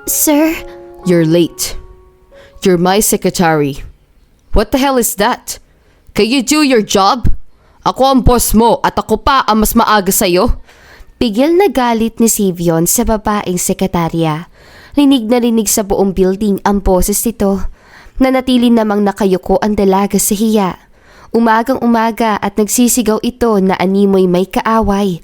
Sir? You're late. You're my secretary. What the hell is that? Can you do your job? Ako ang boss mo at ako pa ang mas maaga sa'yo. Pigil na galit ni Savion sa babaeng sekretarya. Rinig na rinig sa buong building ang boses nito. Nanatili namang nakayuko ang dalaga sa hiya. Umagang-umaga at nagsisigaw ito na animoy may kaaway.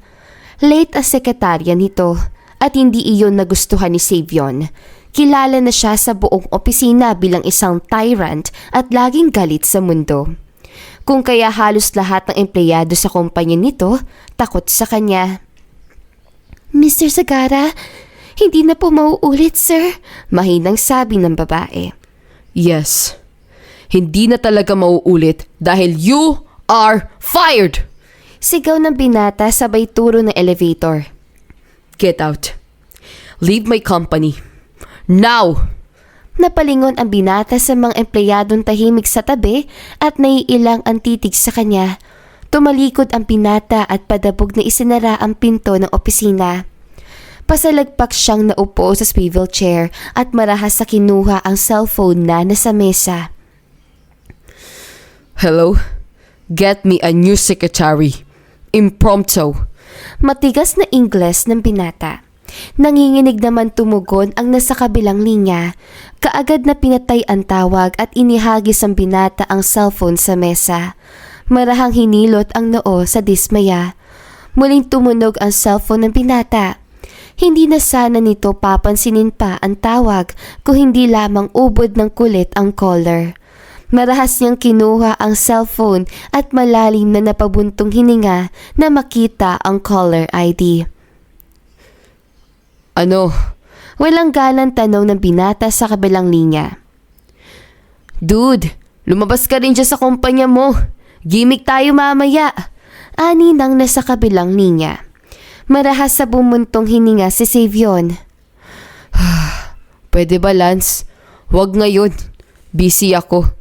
Late ang sekretarya nito at hindi iyon nagustuhan ni Savion. Kilala na siya sa buong opisina bilang isang tyrant at laging galit sa mundo. Kung kaya halos lahat ng empleyado sa kumpanya nito takot sa kanya. Mr. Sagara, hindi na po mauulit, sir. Mahinang sabi ng babae. Yes. Hindi na talaga mauulit dahil you are fired! Sigaw ng binata sabay turo ng elevator. Get out. Leave my company. Now! Napalingon ang binata sa mga empleyadong tahimik sa tabi at naiilang ang titig sa kanya. Tumalikod ang binata at padabog na isinara ang pinto ng opisina. Pasalagpak siyang naupo sa swivel chair at marahas sa kinuha ang cellphone na nasa mesa. Hello? Get me a new secretary. Impromptu. Matigas na Ingles ng binata. Nanginginig naman tumugon ang nasa kabilang linya. Kaagad na pinatay ang tawag at inihagis ang binata ang cellphone sa mesa. Marahang hinilot ang noo sa dismaya. Muling tumunog ang cellphone ng binata. Hindi na sana nito papansinin pa ang tawag kung hindi lamang ubod ng kulit ang caller. Marahas niyang kinuha ang cellphone at malalim na napabuntong hininga na makita ang caller ID. Ano? Walang ganang tanong ng binata sa kabilang linya. Dude, lumabas ka rin dyan sa kumpanya mo. Gimik tayo mamaya. Ani nang nasa kabilang linya. Marahas sa bumuntong hininga si Savion. Pwede ba, Lance? Huwag ngayon. Busy ako.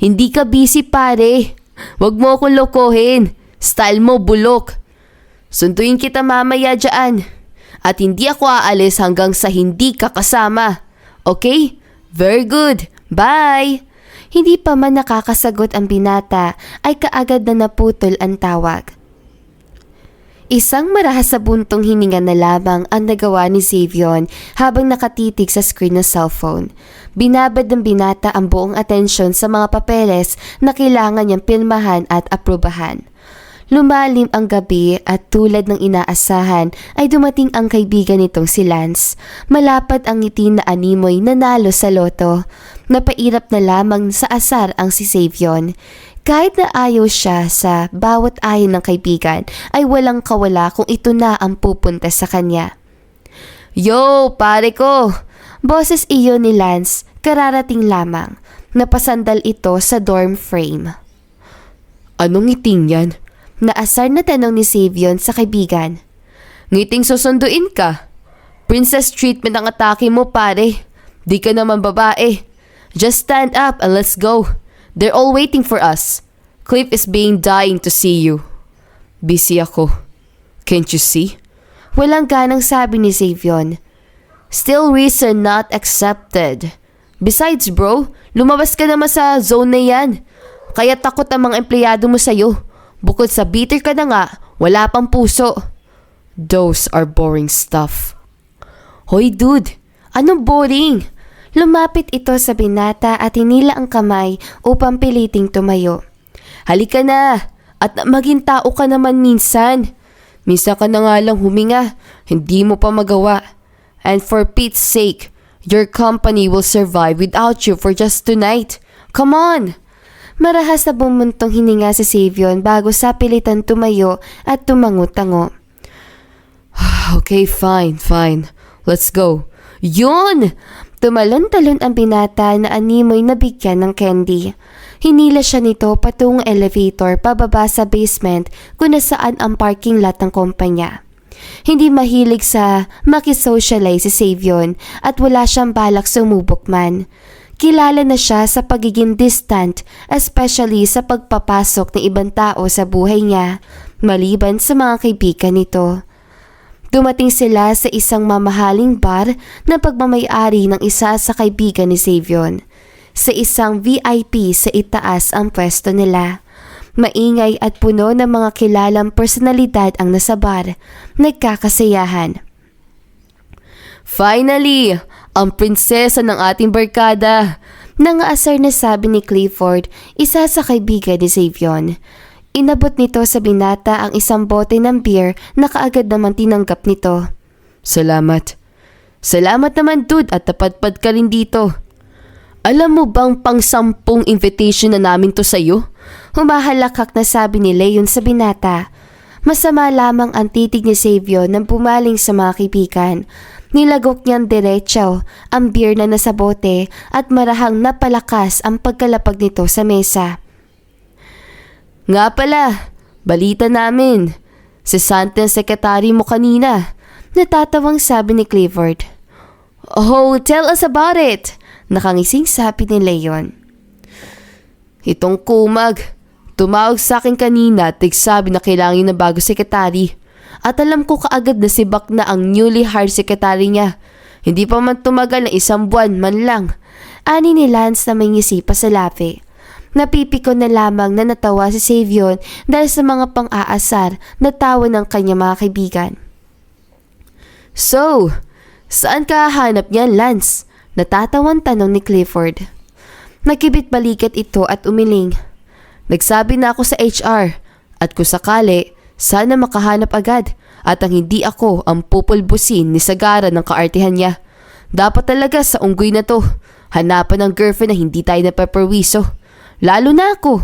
Hindi ka busy, pare. Huwag mo akong lokohin. Style mo bulok. Sunduin kita mamaya dyan. At hindi ako aalis hanggang sa hindi ka kasama. Okay? Very good. Bye! Hindi pa man nakakasagot ang binata ay kaagad na naputol ang tawag. Isang marahas sa buntong hininga na lamang ang nagawa ni Savion habang nakatitig sa screen ng cellphone. Binabad ng binata ang buong atensyon sa mga papeles na kailangan niyang pirmahan at aprubahan. Lumalim ang gabi at tulad ng inaasahan ay dumating ang kaibigan nitong si Lance. Malapad ang ngiti na animoy nanalo sa loto. Napairap na lamang sa asar ang si Savion. Kahit na ayaw siya sa bawat ayon ng kaibigan ay walang kawala kung ito na ang pupunta sa kanya. Yo, pare ko! Boses iyon ni Lance, kararating lamang. Napasandal ito sa dorm frame. Anong ngiting yan? Naasar na tanong ni Savion sa kaibigan. Ngiting susunduin ka. Princess treatment ang atake mo, pare. Di ka naman babae. Just stand up and let's go. They're all waiting for us. Cliff is dying to see you. Busy ako. Can't you see? Walang ganang sabi ni Savion. Still reason not accepted. Besides bro, lumabas ka naman sa zone na yan. Kaya takot ang mga empleyado mo sa'yo. Bukod sa bitter ka na nga, wala pang puso. Those are boring stuff. Hoy dude, anong boring? Lumapit ito sa binata at hinila ang kamay upang piliting tumayo. Halika na, at maging tao ka naman minsan. Minsan ka na nga lang huminga, hindi mo pa magawa. And for Pete's sake, your company will survive without you for just tonight. Come on! Marahas na bumuntong hininga si Savion bago sa pilitan tumayo at tumango-tango. Okay, fine. Let's go. Yun! Tumalon-talon ang binata na animoy na bigyan ng candy. Hinila siya nito patungong elevator pababa sa basement kung nasaan ang parking lot ng kumpanya. Hindi mahilig sa makisocialize si Savion at wala siyang balak sumubok man. Kilala na siya sa pagiging distant, especially sa pagpapasok ng ibang tao sa buhay niya, maliban sa mga kaibigan nito. Dumating sila sa isang mamahaling bar na pagmamayari ng isa sa kaibigan ni Savion. Sa isang VIP sa itaas ang pwesto nila. Maingay at puno ng mga kilalang personalidad ang nasa bar. Nagkakasayahan. Finally, ang prinsesa ng ating barkada. Nangaasar na sabi ni Clifford, isa sa kaibigan ni Savion. Inabot nito sa binata ang isang bote ng beer na kaagad naman tinanggap nito. Salamat. Salamat naman dude at tapadpad ka rin dito. Alam mo bang pang-10 invitation na namin to sa'yo? Humahalakak na sabi ni Leon sa binata. Masama lamang ang titig ni Savion nang pumaling sa mga kaibigan. Nilagok niyang diretso ang beer na nasa bote at marahang napalakas ang pagkalapag nito sa mesa. Nga pala, balita namin. Si Santa ang sekretary mo kanina. Natatawang sabi ni Clifford. Oh, tell us about it. Nakangising sabi ni Leon. Itong kumag. Tumawag sa akin kanina at nagsabi na kailangan ng bago sekretary. At alam ko kaagad na si Bak na ang newly hired sekretary niya. Hindi pa man tumagal na 1 buwan man lang. Ani ni Lance na may ngisi pa sa labi. Napipiko na lamang na natawa si Savion dahil sa mga pang-aasar na tawa ng kanyang mga kaibigan. So, saan ka hahanap niyan, Lance? Natatawan tanong ni Clifford. Nagkibit balikat ito at umiling. Nagsabi na ako sa HR at kung sakali, sana makahanap agad at ang hindi ako ang pupulbusin ni Sagara ng kaartihan niya. Dapat talaga sa unggoy na to, hanapan ng girlfriend na hindi tayo napaperwiso. Lalo na ako.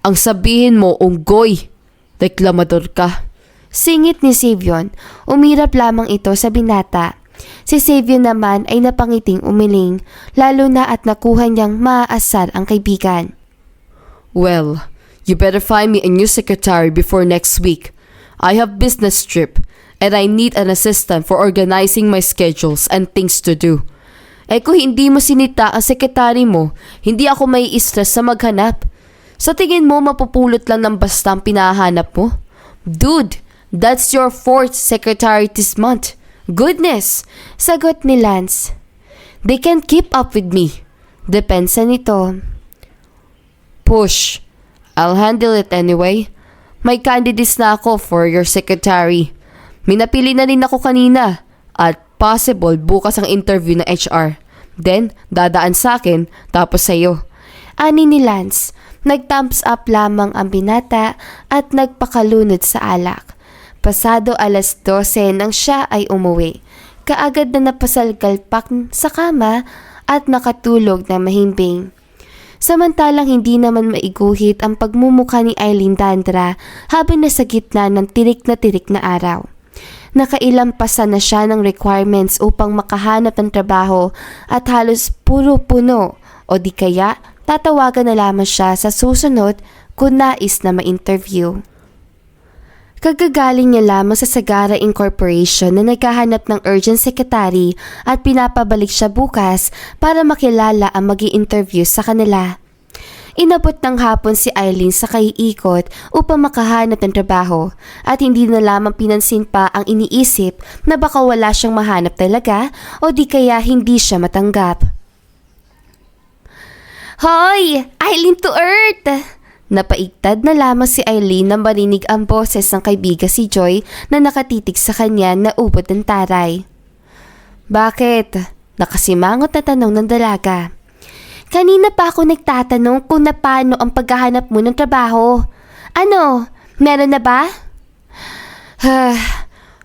Ang sabihin mo, unggoy, reklamador ka. Singit ni Savion, umirap lamang ito sa binata. Si Savion naman ay napangiting umiling, lalo na at nakuha niyang maaasar ang kaibigan. Well, you better find me a new secretary before next week. I have business trip and I need an assistant for organizing my schedules and things to do. Eh kung hindi mo sinita ang sekretary mo, hindi ako may stress sa maghanap. Sa tingin mo mapupulot lang ng basta ang pinahanap mo? Dude, that's your 4th secretary this month. Goodness! Sagot ni Lance. They can't keep up with me. Depensa nito. Push. I'll handle it anyway. May candidates na ako for your secretary. Minapili na rin ako kanina at possible bukas ang interview ng HR. Then, dadaan sa akin tapos sa'yo. Ani ni Lance. Nag-thumbs up lamang ang binata at nagpakalunod sa alak. Pasado 12:00 nang siya ay umuwi. Kaagad na napasalgalpak sa kama at nakatulog na mahimbing. Samantalang hindi naman maiguhit ang pagmumukha ni Eileen Dandra habang nasa gitna ng tirik na araw. Nakailampasan na siya ng requirements upang makahanap ng trabaho at halos puro puno o di kaya tatawagan na lamang siya sa susunod kung nais na ma-interview. Kagagaling niya lamang sa Sagara Incorporation na naghahanap ng urgent secretary at pinapabalik siya bukas para makilala ang magi-interview sa kanila. Inabot ng hapon si Eileen sa kaiikot upang makahanap ng trabaho at hindi na lamang pinansin pa ang iniisip na baka wala siyang mahanap talaga o di kaya hindi siya matanggap. Hoy! Eileen to Earth! Napaigtad na lamang si Eileen nang marinig ang boses ng kaibigan si Joy na nakatitig sa kanya na ubod ng taray. Bakit? Nakasimangot na tanong ng dalaga. Kanina pa ako nagtatanong kung paano ang paghahanap mo ng trabaho. Ano? Meron na ba?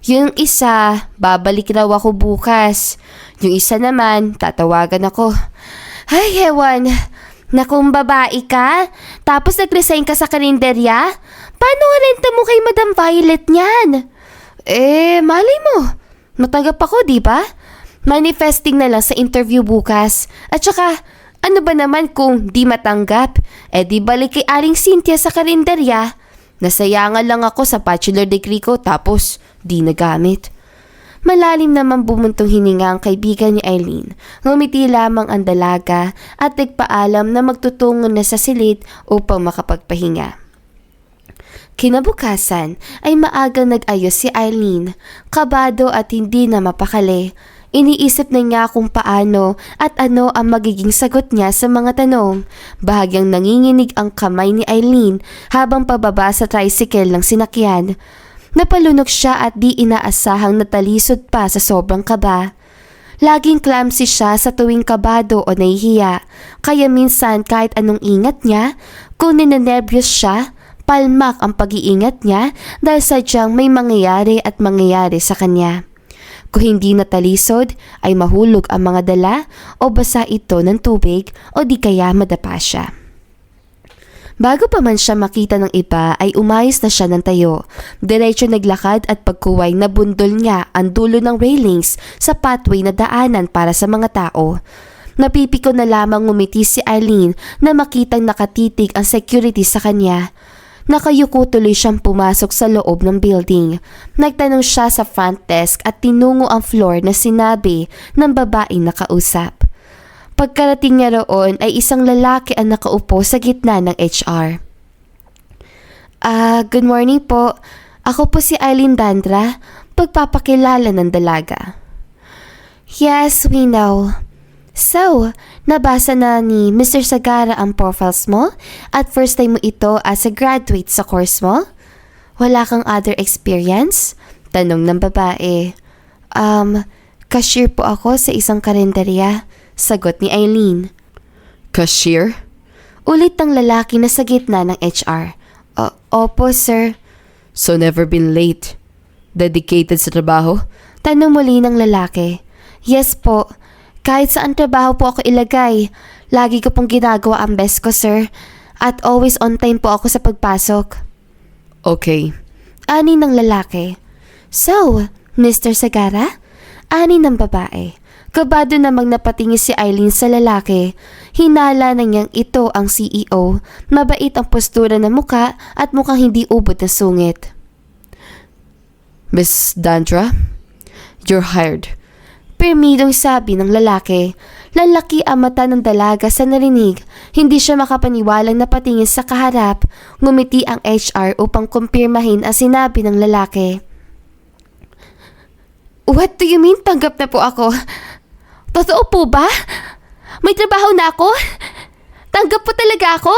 Yung isa, babalik raw ako bukas. Yung isa naman, tatawagan ako. Ay, hewan. Na kung babae ka, tapos nag-resign ka sa karinderya, paano ang renta mo kay Madam Violet niyan? Malay mo. Matagap ako, di ba? Manifesting na lang sa interview bukas. At saka, ano ba naman kung di matanggap? Di balik kay Aling Cynthia sa karinderya. Nasayangan lang ako sa bachelor degree ko tapos di nagamit. Malalim naman bumuntong hininga ang kaibigan ni Eileen. Ngumiti lamang ang dalaga at nagpaalam na magtutungo na sa silid upang makapagpahinga. Kinabukasan ay maagang nag-ayos si Eileen, kabado at hindi na mapakali. Iniisip na niya kung paano at ano ang magiging sagot niya sa mga tanong. Bahagyang nanginginig ang kamay ni Eileen habang pababa sa tricycle ng sinakyan. Napalunok siya at di inaasahang natalisod pa sa sobrang kaba. Laging clumsy siya sa tuwing kabado o nahihiya, kaya minsan kahit anong ingat niya, kung ninenervyos siya, palmak ang pag-iingat niya dahil sadyang may mangyayari at mangyayari sa kanya. Kung hindi natalisod, ay mahulog ang mga dala o basa ito ng tubig o di kaya madapa siya. Bago pa man siya makita ng iba ay umayos na siya ng tayo. Diretso naglakad at pagkuway nabundol niya ang dulo ng railings sa pathway na daanan para sa mga tao. Napipiko na lamang ngumiti si Eileen na makitang nakatitig ang security sa kanya. Nakayuko tuloy siyang pumasok sa loob ng building. Nagtanong siya sa front desk at tinungo ang floor na sinabi ng babaeng nakausap. Pagkarating niya roon ay isang lalaki ang nakaupo sa gitna ng HR. Good morning po. Ako po si Eileen Dandra, pagpapakilala ng dalaga. Yes, we know. So, nabasa na ni Mr. Sagara ang profiles mo at first time mo ito as a graduate sa course mo? Wala kang other experience? Tanong ng babae. Cashier po ako sa isang karinderya. Sagot ni Eileen. Cashier? Ulit ng lalaki na sa gitna ng HR. Opo, sir. So never been late? Dedicated sa trabaho? Tanong muli ng lalaki. Yes po. Kahit saan trabaho po ako ilagay, lagi ko pong ginagawa ang best ko, sir. At always on time po ako sa pagpasok. Okay. Ani ng lalaki. So, Mr. Sagara? Ani ng babae. Kabado namang napatingin si Eileen sa lalaki. Hinala na niyang ito ang CEO. Mabait ang postura ng muka at mukhang hindi ubod na sungit. Miss Dandra, you're hired. Permidong sabi ng lalaki. Lalaki ang mata ng dalaga sa narinig. Hindi siya makapaniwalang napatingin sa kaharap. Ngumiti ang HR upang kumpirmahin ang sinabi ng lalaki. What do you mean tanggap na po ako? Totoo po ba? May trabaho na ako? Tanggap po talaga ako?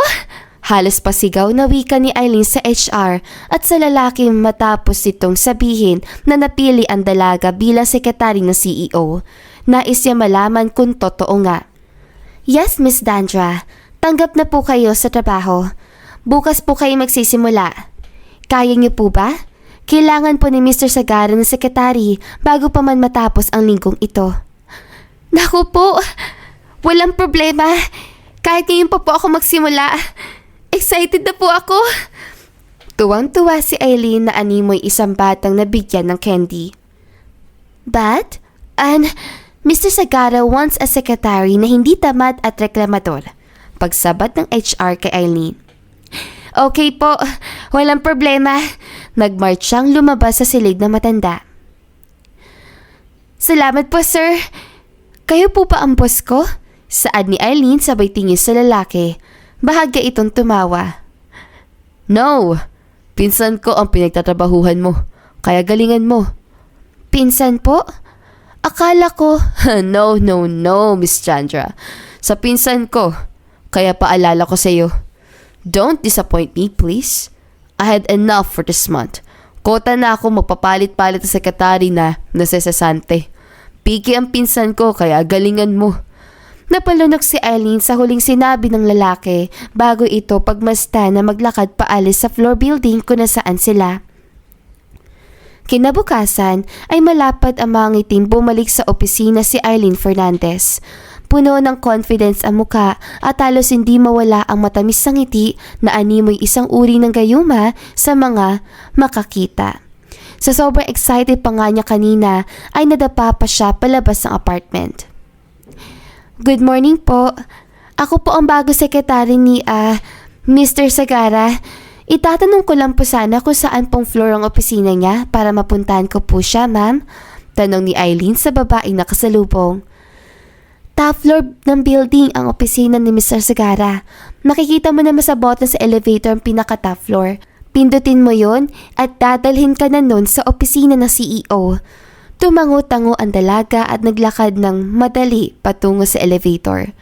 Halos pasigaw na wika ni Eileen sa HR at sa lalaki matapos itong sabihin na napili ang dalaga bilang sekretary ng CEO. Nais niya malaman kung totoo nga. Yes, Miss Dandra. Tanggap na po kayo sa trabaho. Bukas po kayo magsisimula. Kaya niyo po ba? Kailangan po ni Mr. Sagara ng sekretary bago pa man matapos ang linggong ito. Naku po, walang problema. Kahit ngayon pa po ako magsimula. Excited na po ako. Tuwang-tuwa si Eileen na animoy isang batang nabigyan ng candy. But, Mr. Sagara wants a secretary na hindi tamad at reklamador. Pagsabat ng HR kay Eileen. Okay po, walang problema. Nagmarch siyang lumabas sa silid na matanda. Salamat po, sir. Kayo po pa ang boss ko? Saad ni Eileen sabay tingin sa lalaki. Bahagya itong tumawa. No! Pinsan ko ang pinagtatrabahuhan mo. Kaya galingan mo. Pinsan po? Akala ko... No, Miss Chandra. Sa pinsan ko. Kaya paalala ko sa iyo. Don't disappoint me, please. I had enough for this month. Kota na ako magpapalit-palit sa sekretary na nasesasante. Piki ang pinsan ko kaya galingan mo. Napalunok si Eileen sa huling sinabi ng lalaki bago ito pagmasta na maglakad paalis sa floor building kung nasaan sila. Kinabukasan ay malapad ang mga ngiting bumalik sa opisina si Eileen Fernandez. Puno ng confidence ang muka at halos hindi mawala ang matamis na ngiti na animoy isang uri ng gayuma sa mga makakita. Sa sobrang excited pa nga niya kanina ay nadapa pa siya palabas ng apartment. Good morning po. Ako po ang bago sekretary ni Mr. Sagara. Itatanong ko lang po sana kung saan pong floor ang opisina niya para mapuntahan ko po siya, ma'am. Tanong ni Eileen sa babaeng nakasalubong. Top floor ng building ang opisina ni Mr. Sagara. Makikita mo naman sa button sa elevator ang pinaka-top floor. Pindutin mo yon at dadalhin ka na nun sa opisina ng CEO. Tumango-tango ang dalaga at naglakad ng madali patungo sa elevator.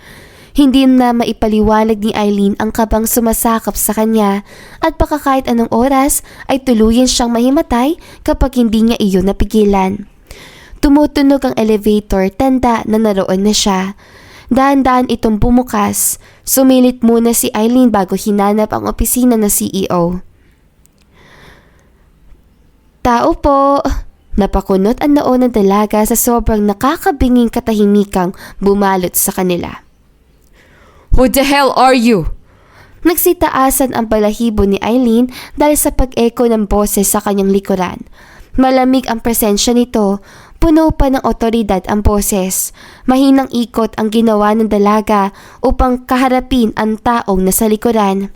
Hindi na maipaliwanag ni Eileen ang kabang sumasakap sa kanya at baka kahit anong oras ay tuluyan siyang mahimatay kapag hindi niya iyon napigilan. Tumutunog ang elevator, tanda na naroon na siya. Dahan-dahan itong bumukas. Sumilit muna si Eileen bago hinanap ang opisina ng CEO. Tao po! Napakunot ang noo ng dalaga sa sobrang nakakabinging katahimikang bumalot sa kanila. Who the hell are you? Nagsitaasan ang balahibo ni Eileen dahil sa pag-echo ng boses sa kanyang likuran. Malamig ang presensya nito, puno pa ng otoridad ang boses. Mahinang ikot ang ginawa ng dalaga upang kaharapin ang taong nasa likuran.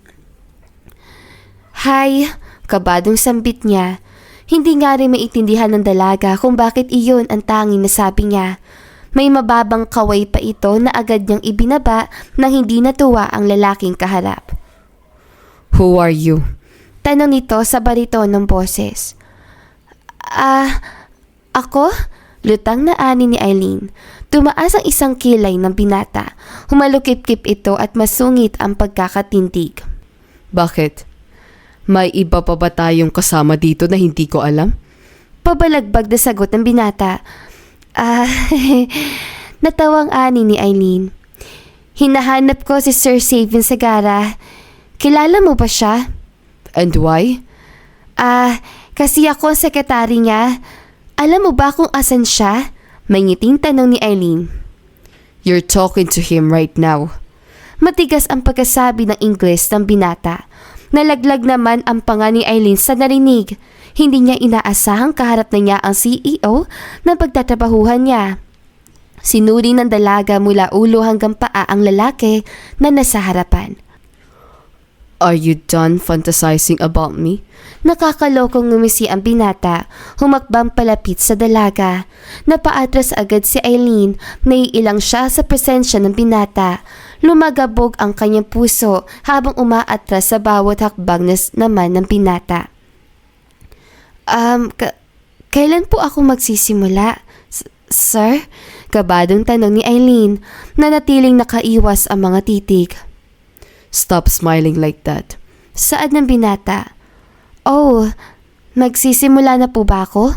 Hi, kabadong sambit niya. Hindi nga rin maitindihan ng dalaga kung bakit iyon ang tanging nasabi niya. May mababang kaway pa ito na agad niyang ibinaba nang hindi natuwa ang lalaking kaharap. Who are you? Tanong nito sa bariton ng boses. Ako? Lutang na ani ni Eileen. Tumaas ang isang kilay ng binata. Humalukip-kip ito at masungit ang pagkakatindig. Bakit? May iba pa ba tayong kasama dito na hindi ko alam? Pabalagbag na sagot ng binata. Natawang ani ni Eileen. Hinahanap ko si Sir Savion Sagara. Kilala mo ba siya? And why? Kasi ako ang sekretary niya. Alam mo ba kung asan siya? May ngiting tanong ni Eileen. You're talking to him right now. Matigas ang pagkasabi ng Ingles ng binata. Nalaglag naman ang panga ni Eileen sa narinig. Hindi niya inaasahang kaharap na niya ang CEO na pagtatrabahuhan niya. Sinuri ng dalaga mula ulo hanggang paa ang lalaki na nasa harapan. Are you done fantasizing about me? Nakakalokong ngumisi ang binata, humakbang palapit sa dalaga. Napaatras agad si Eileen, naiilang siya sa presensya ng binata. Lumagabog ang kanyang puso habang umaatras sa bawat hakbang naman ng binata. Kailan po ako magsisimula? Sir? Kabadong tanong ni Eileen, na natiling nakaiwas ang mga titig. Stop smiling like that. Saad ng binata. Oh, magsisimula na po ba ako?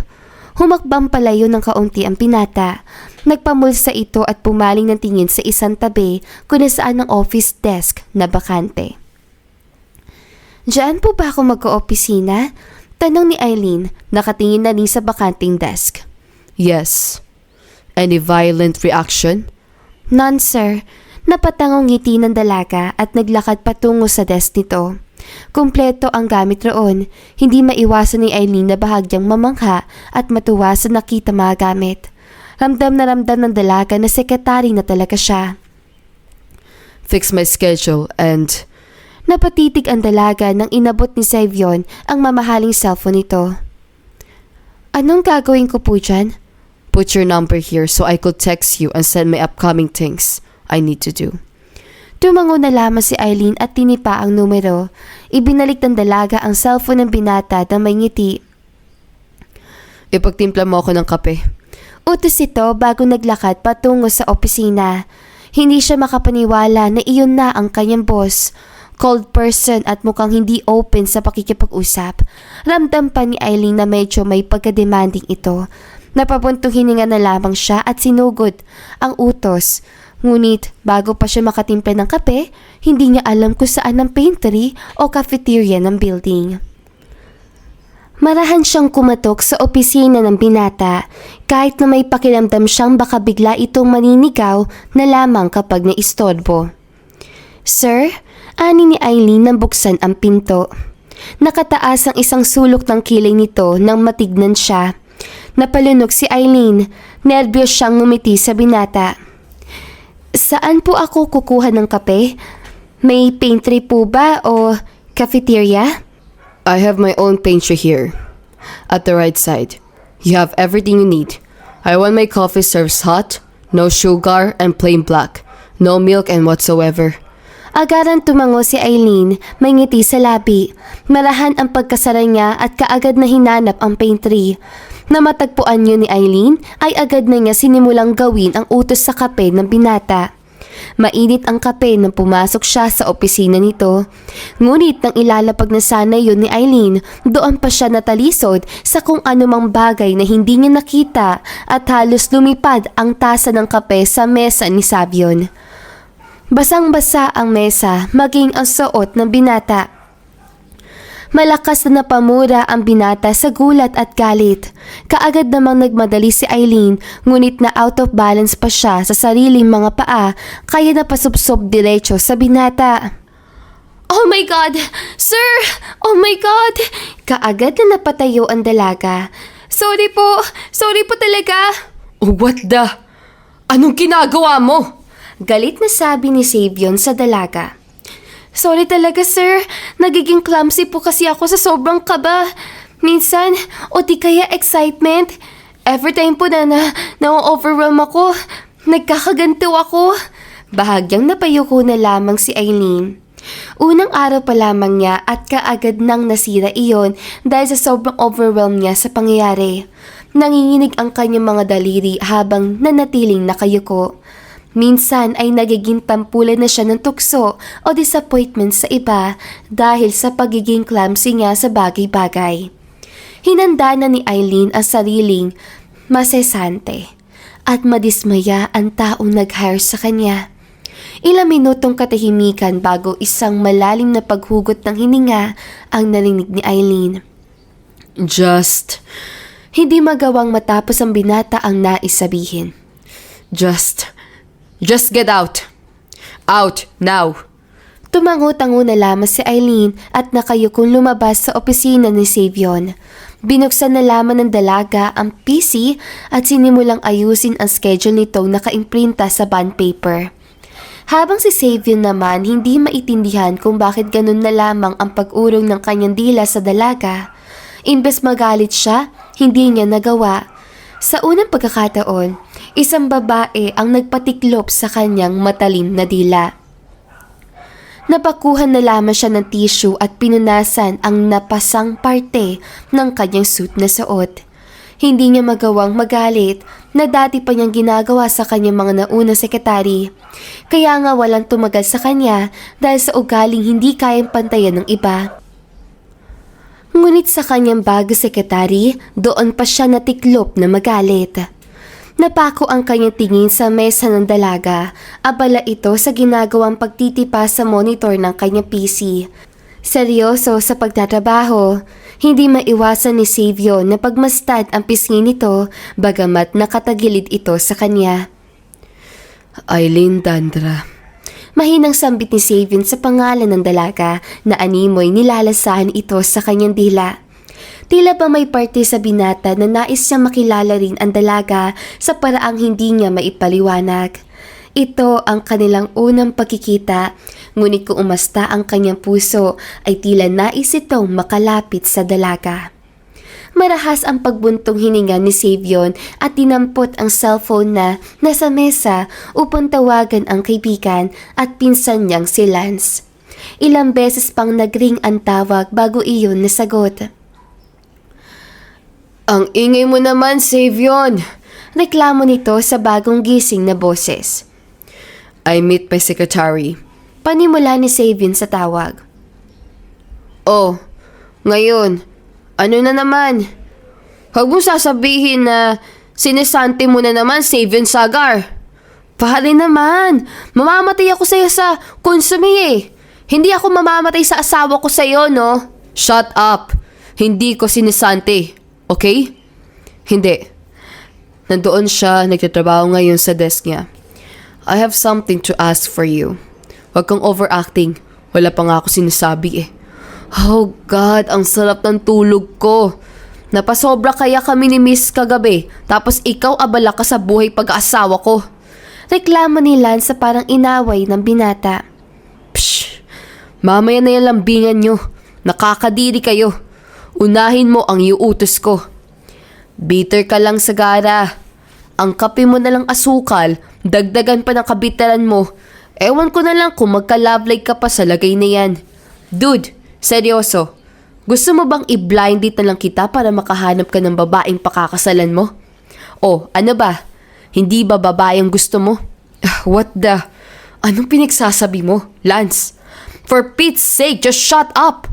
Humakbang palayo ng kaunti ang binata. Nagpamulsa ito at pumaling ng tingin sa isang tabi kung nasaan ang office desk na bakante. Diyan po ba ako mag-oopisina? Tanong ni Eileen, nakatingin na rin sa bakanting desk. Yes. Any violent reaction? None, sir. Napatangong ngiti ng dalaga at naglakad patungo sa desk nito. Kumpleto ang gamit roon. Hindi maiwasan ni Eileen na bahagyang mamangha at matuwa sa nakita mga gamit. Ramdam na ramdam ng dalaga na sekretary na talaga siya. Fix my schedule and... Napatitig ang dalaga nang inabot ni Savion ang mamahaling cellphone nito. Anong gagawin ko po dyan? Put your number here so I could text you and send my upcoming things I need to do. Tumango na lamang si Eileen at tinipa ang numero. Ibinalik ng dalaga ang cellphone ng binata na may ngiti. Ipagtimpla mo ako ng kape. Utos ito bago naglakad patungo sa opisina. Hindi siya makapaniwala na iyon na ang kanyang boss. Cold person at mukhang hindi open sa pakikipag-usap. Ramdam pa ni Eileen na medyo may pagka-demanding ito. Napabuntong hininga na lamang siya at sinugod ang utos. Ngunit bago pa siya makatimpla ng kape, hindi niya alam kung saan ang pantry o cafeteria ng building. Marahan siyang kumatok sa opisina ng binata kahit na may pakiramdam siyang baka bigla itong maninigaw na lamang kapag naistorbo. Sir, ani ni Eileen nang buksan ang pinto. Nakataas ang isang sulok ng kilay nito nang matignan siya. Napalunok si Eileen, nervyos siyang ngumiti sa binata. Saan po ako kukuha ng kape? May pantry po ba o cafeteria? I have my own pantry here. At the right side. You have everything you need. I want my coffee served hot, no sugar and plain black. No milk and whatsoever. Agaran tumango si Eileen, may ngiti sa labi. Marahan ang pagkasara niya at kaagad na hinanap ang pantry. Na matagpuan niyo ni Eileen ay agad na niya sinimulang gawin ang utos sa kape ng binata. Mainit ang kape nang pumasok siya sa opisina nito. Ngunit nang ilalapag na sana yun ni Eileen, doon pa siya natalisod sa kung anumang bagay na hindi niya nakita at halos lumipad ang tasa ng kape sa mesa ni Savion. Basang-basa ang mesa, maging ang suot ng binata. Malakas na napamura ang binata sa gulat at galit. Kaagad namang nagmadali si Eileen, ngunit na out of balance pa siya sa sariling mga paa, kaya napasubsob diretso sa binata. Oh my God! Sir! Oh my God! Kaagad na napatayo ang dalaga. Sorry po! Sorry po talaga! Oh, what the? Anong ginagawa mo? Galit na sabi ni Savion sa dalaga. Sorry talaga, sir. Nagiging clumsy po kasi ako sa sobrang kaba. Minsan, o di kaya excitement. Every time po na-overwhelm ako, nagkakaganto ako. Bahagyang napayuko na lamang si Eileen. Unang araw pa lamang niya at kaagad nang nasira iyon dahil sa sobrang overwhelm niya sa pangyayari. Nanginginig ang kanyang mga daliri habang nanatiling nakayuko. Minsan ay nagiging tampulan na siya ng tukso o disappointment sa iba dahil sa pagiging clumsy niya sa bagay-bagay. Hinanda na ni Eileen ang sariling masesante at madismaya ang taong nag-hire sa kanya. Ilang minutong katahimikan bago isang malalim na paghugot ng hininga ang narinig ni Eileen. Hindi magawang matapos ang binata ang nais sabihin. Just get out. Out, now. Tumango-tango na lamang si Eileen at nakayukong lumabas sa opisina ni Savion. Binuksan na lamang ng dalaga ang PC at sinimulang ayusin ang schedule nitong nakaimprinta sa bond paper. Habang si Savion naman hindi maintindihan kung bakit ganun na lamang ang pag-urong ng kanyang dila sa dalaga. Imbes magalit siya, hindi niya nagawa. Sa unang pagkakataon, isang babae ang nagpatiklop sa kanyang matalim na dila. Napakuhan na lamang siya ng tissue at pinunasan ang napasang parte ng kanyang suit na suot. Hindi niya magawang magalit na dati pa niyang ginagawa sa kanyang mga naunang sekretary. Kaya nga walang tumagal sa kanya dahil sa ugaling hindi kayang pantayan ng iba. Ngunit sa kanyang bago sekretary, doon pa siya natiklop na magalit. Napako ang kanyang tingin sa mesa ng dalaga. Abala ito sa ginagawang pagtitipa sa monitor ng kanyang PC. Seryoso sa pagtatrabaho, hindi maiwasan ni Savion na pagmastad ang pisngi nito bagamat nakatagilid ito sa kanya. Eileen Dandra. Mahinang sambit ni Savion sa pangalan ng dalaga na animoy nilalasahan ito sa kanyang dila. Tila ba may parte sa binata na nais niya makilala rin ang dalaga sa paraang hindi niya maipaliwanag. Ito ang kanilang unang pagkikita, ngunit kung umasta ang kanyang puso ay tila nais itong makalapit sa dalaga. Marahas ang pagbuntong hininga ni Savion at dinampot ang cellphone na nasa mesa upang tawagan ang kaibigan at pinsan niyang si Lance. Ilang beses pang nagring ang tawag bago iyon nasagot. Ang ingay mo naman, Savion. Reklamo nito sa bagong gising na boses. I meet my secretary. Panimula ni Savion sa tawag. Oh, ngayon, ano na naman? Huwag mo sasabihin na sinisante mo na naman, Savion Sagar. Pare naman, mamamatay ako sa'yo sa konsumi eh. Hindi ako mamamatay sa asawa ko sa'yo, no? Shut up. Hindi ko sinisante, okay? Hindi. Nandoon siya, nagtatrabaho ngayon sa desk niya. I have something to ask for you. Huwag kang overacting. Wala pa nga ako sinasabi eh. Oh God, ang sarap ng tulog ko. Napasobra kaya kami ni Miss kagabi, tapos ikaw abala ka sa buhay pag-aasawa ko. Reklamo ni Lance sa parang inaway ng binata. Psh! Mamaya na yung lambingan nyo. Nakakadiri kayo. Unahin mo ang iuutos ko. Bitter ka lang, Sagara. Ang kape mo na lang asukal, dagdagan pa ng kabitaran mo. Ewan ko na lang kung magka-love life ka pa sa lagay na yan. Dude, seryoso. Gusto mo bang i-blind date na lang kita para makahanap ka ng babaeng pakakasalan mo? O, ano ba? Hindi ba babae ang gusto mo? What the? Anong pinagsasabi mo, Lance? For Pete's sake, just shut up!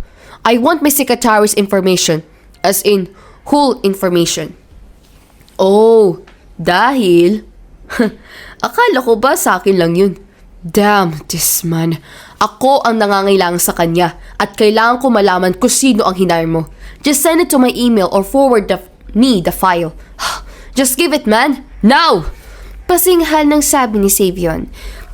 I want my secretary's information. As in, whole information. Oh, dahil... Akala ko ba sa akin lang yun? Damn, this man. Ako ang nangangailangan sa kanya at kailangan ko malaman kung sino ang hinire mo. Just send it to my email or forward me the file. Just give it, man. Now! Pasinghal ng sabi ni Savion.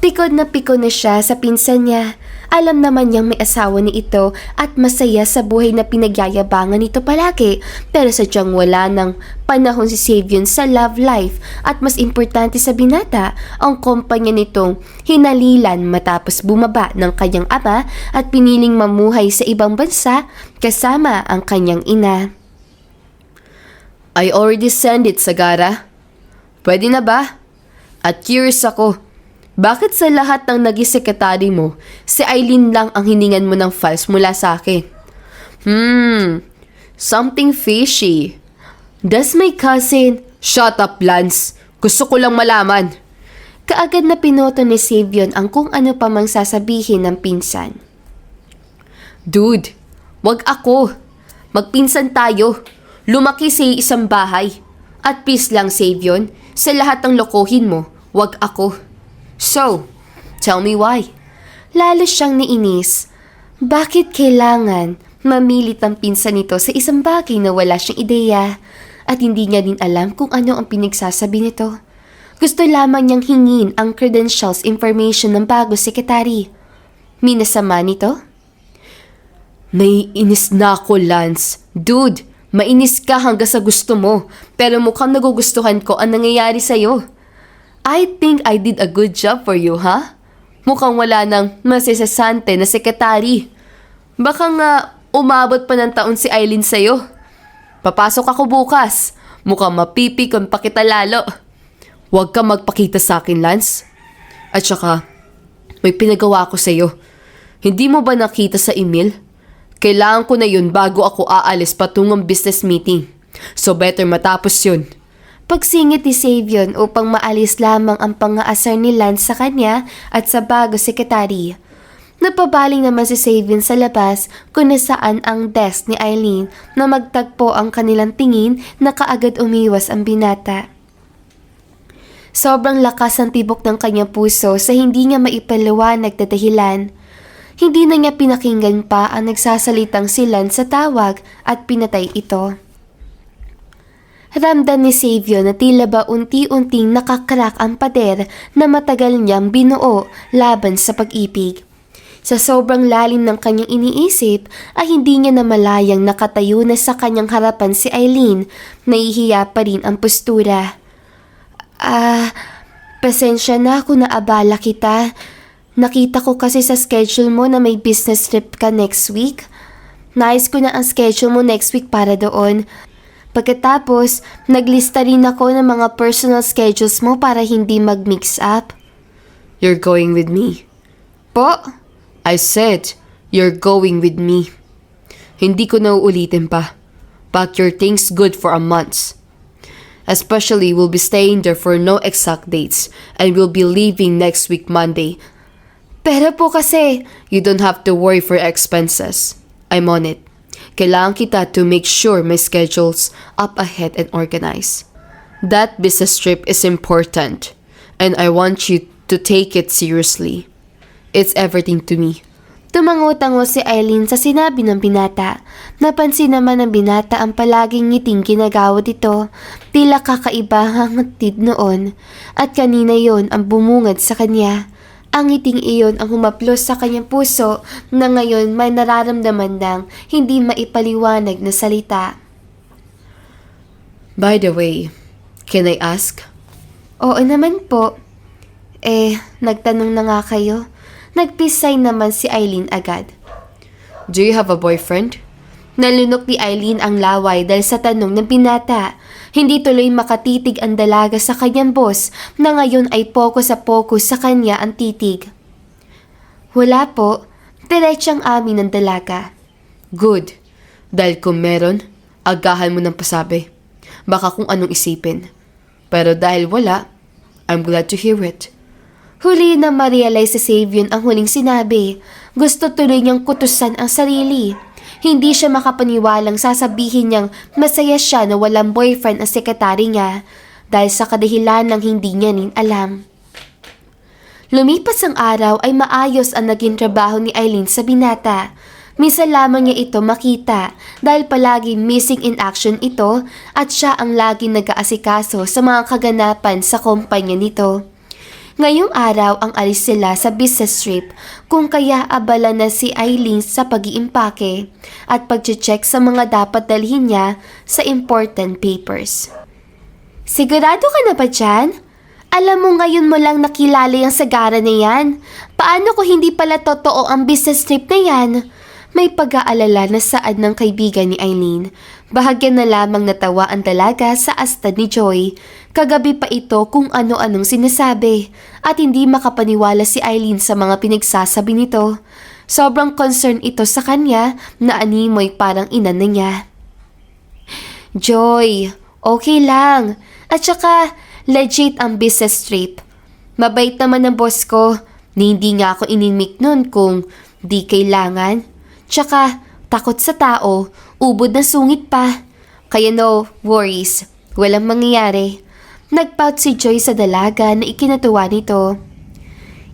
Pikod na siya sa pinsan niya. Alam naman niyang may asawa ni ito at masaya sa buhay na pinagyayabangan nito palagi. Pero sadyang wala ng panahon si Savion sa love life at mas importante sa binata ang kumpanya nitong hinalilan matapos bumaba ng kanyang ama at piniling mamuhay sa ibang bansa kasama ang kanyang ina. I already sent it, Sagara. Pwede na ba? At curious ako, bakit sa lahat ng naging sekretary mo, si Eileen lang ang hiningan mo ng files mula sa akin? Something fishy. Does my cousin... Shut up, Lance. Gusto ko lang malaman. Kaagad na pinoto ni Savion ang kung ano pa mang sasabihin ng pinsan. Dude, wag ako. Magpinsan tayo. Lumaki sa isang bahay. At please lang, Savion, sa lahat ng lokohin mo, wag ako. So, tell me why. Lalo siyang niinis. Bakit kailangan mamilit ang pinsan nito sa isang bagay na wala siyang ideya at hindi niya din alam kung ano ang pinagsasabi nito? Gusto lamang niyang hingin ang credentials information ng bago sekretary. Minasama nito? Naiinis na ako, Lance. Dude, mainis ka hanggang sa gusto mo, pero mukhang nagugustuhan ko ang nangyayari sa'yo. I think I did a good job for you, ha? Mukhang wala nang masisasante na sekretary. Baka nga umabot pa ng taon si Eileen sa'yo. Papasok ako bukas. Mukhang mapipikon pa kita lalo. Huwag ka magpakita sa akin, Lance. At saka, may pinagawa ko sa'yo. Hindi mo ba nakita sa email? Kailangan ko na yun bago ako aalis patungong business meeting. So better matapos yun. Pagsingit ni Savion upang maalis lamang ang pang-aasar ni Lance sa kanya at sa bago sekretary. Napabaling naman si Savion sa labas kung nasaan ang desk ni Eileen na magtagpo ang kanilang tingin na kaagad umiwas ang binata. Sobrang lakas ang tibok ng kanyang puso sa hindi niya maipaliwanag na dahilan. Hindi na niya pinakinggan pa ang nagsasalitang si Lance sa tawag at pinatay ito. Ramdam ni Savion na tila ba unti-unting nakakrak ang pader na matagal niyang binuo laban sa pag-ibig. Sa sobrang lalim ng kanyang iniisip ay hindi niya namalayang nakatayo na sa kanyang harapan si Eileen, nahihiya pa rin ang postura. Pasensya na kung naabala kita. Nakita ko kasi sa schedule mo na may business trip ka next week. Nais ko na ang schedule mo next week para doon. Pagkatapos, naglista rin ako ng mga personal schedules mo para hindi mag-mix up. You're going with me. Po? I said, you're going with me. Hindi ko na uulitin pa. Pack your things good for a month. Especially, we'll be staying there for no exact dates and we'll be leaving next week Monday. Pero po kasi, You don't have to worry for expenses. I'm on it. Kailangan kita to make sure my schedule's up ahead and organized. That business trip is important, and I want you to take it seriously. It's everything to me. tumango-tango si Eileen sa sinabi ng binata. Napansin naman ng binata ang palaging ngiting ginagawad ito. Tila kakaiba ang hatid noon. At kanina yon ang bumungad sa kanya. Ang ngiting iyon ang humaplos sa kanyang puso na ngayon may nararamdaman ng hindi maipaliwanag na salita. By the way, can I ask? Oo naman po. Nagtanong na nga kayo. Nagpisay naman si Eileen agad. Do you have a boyfriend? Nalunok ni Eileen ang laway dahil sa tanong ng binata. Hindi tuloy makatitig ang dalaga sa kanyang boss na ngayon ay pokus sa kanya ang titig. Wala po. Diretsang amin ng dalaga. Good. Dahil kung meron, agahan mo ng pasabi. Baka kung anong isipin. Pero dahil wala, I'm glad to hear it. Huli na ma-realize si Savion ang huling sinabi. Gusto tuloy niyang kutusan ang sarili. Hindi siya makapaniwalang sasabihin niyang masaya siya na walang boyfriend ang sekretary niya dahil sa kadahilan ng hindi niya rin alam. Lumipas ang araw ay maayos ang naging trabaho ni Eileen sa binata. Minsan lamang niya ito makita dahil palagi missing in action ito at siya ang laging nag-aasikaso sa mga kaganapan sa kumpanya nito. Ngayong araw ang alis sila sa business trip kung kaya abala na si Eileen sa pag-iimpake at pag-check sa mga dapat dalhin niya sa important papers. Sigurado ka na ba dyan? Alam mo ngayon mo lang nakilala yung sagara na yan. Paano kung hindi pala totoo ang business trip na yan? May pag-aalala na saad ng kaibigan ni Eileen. Bahagya na lamang natawa ang dalaga sa astad ni Joy. Kagabi pa ito kung ano-anong sinasabi at hindi makapaniwala si Eileen sa mga pinagsasabi nito. Sobrang concern ito sa kanya na animoy parang ina na niya. Joy, okay lang. At saka, legit ang business trip. Mabait naman ang boss ko. Hindi nga ako inimik nun kung di kailangan. Tsaka, takot sa tao, ubod na sungit pa. Kaya no worries, walang mangyayari. Nagpout si Joy sa dalaga na ikinatuwa nito.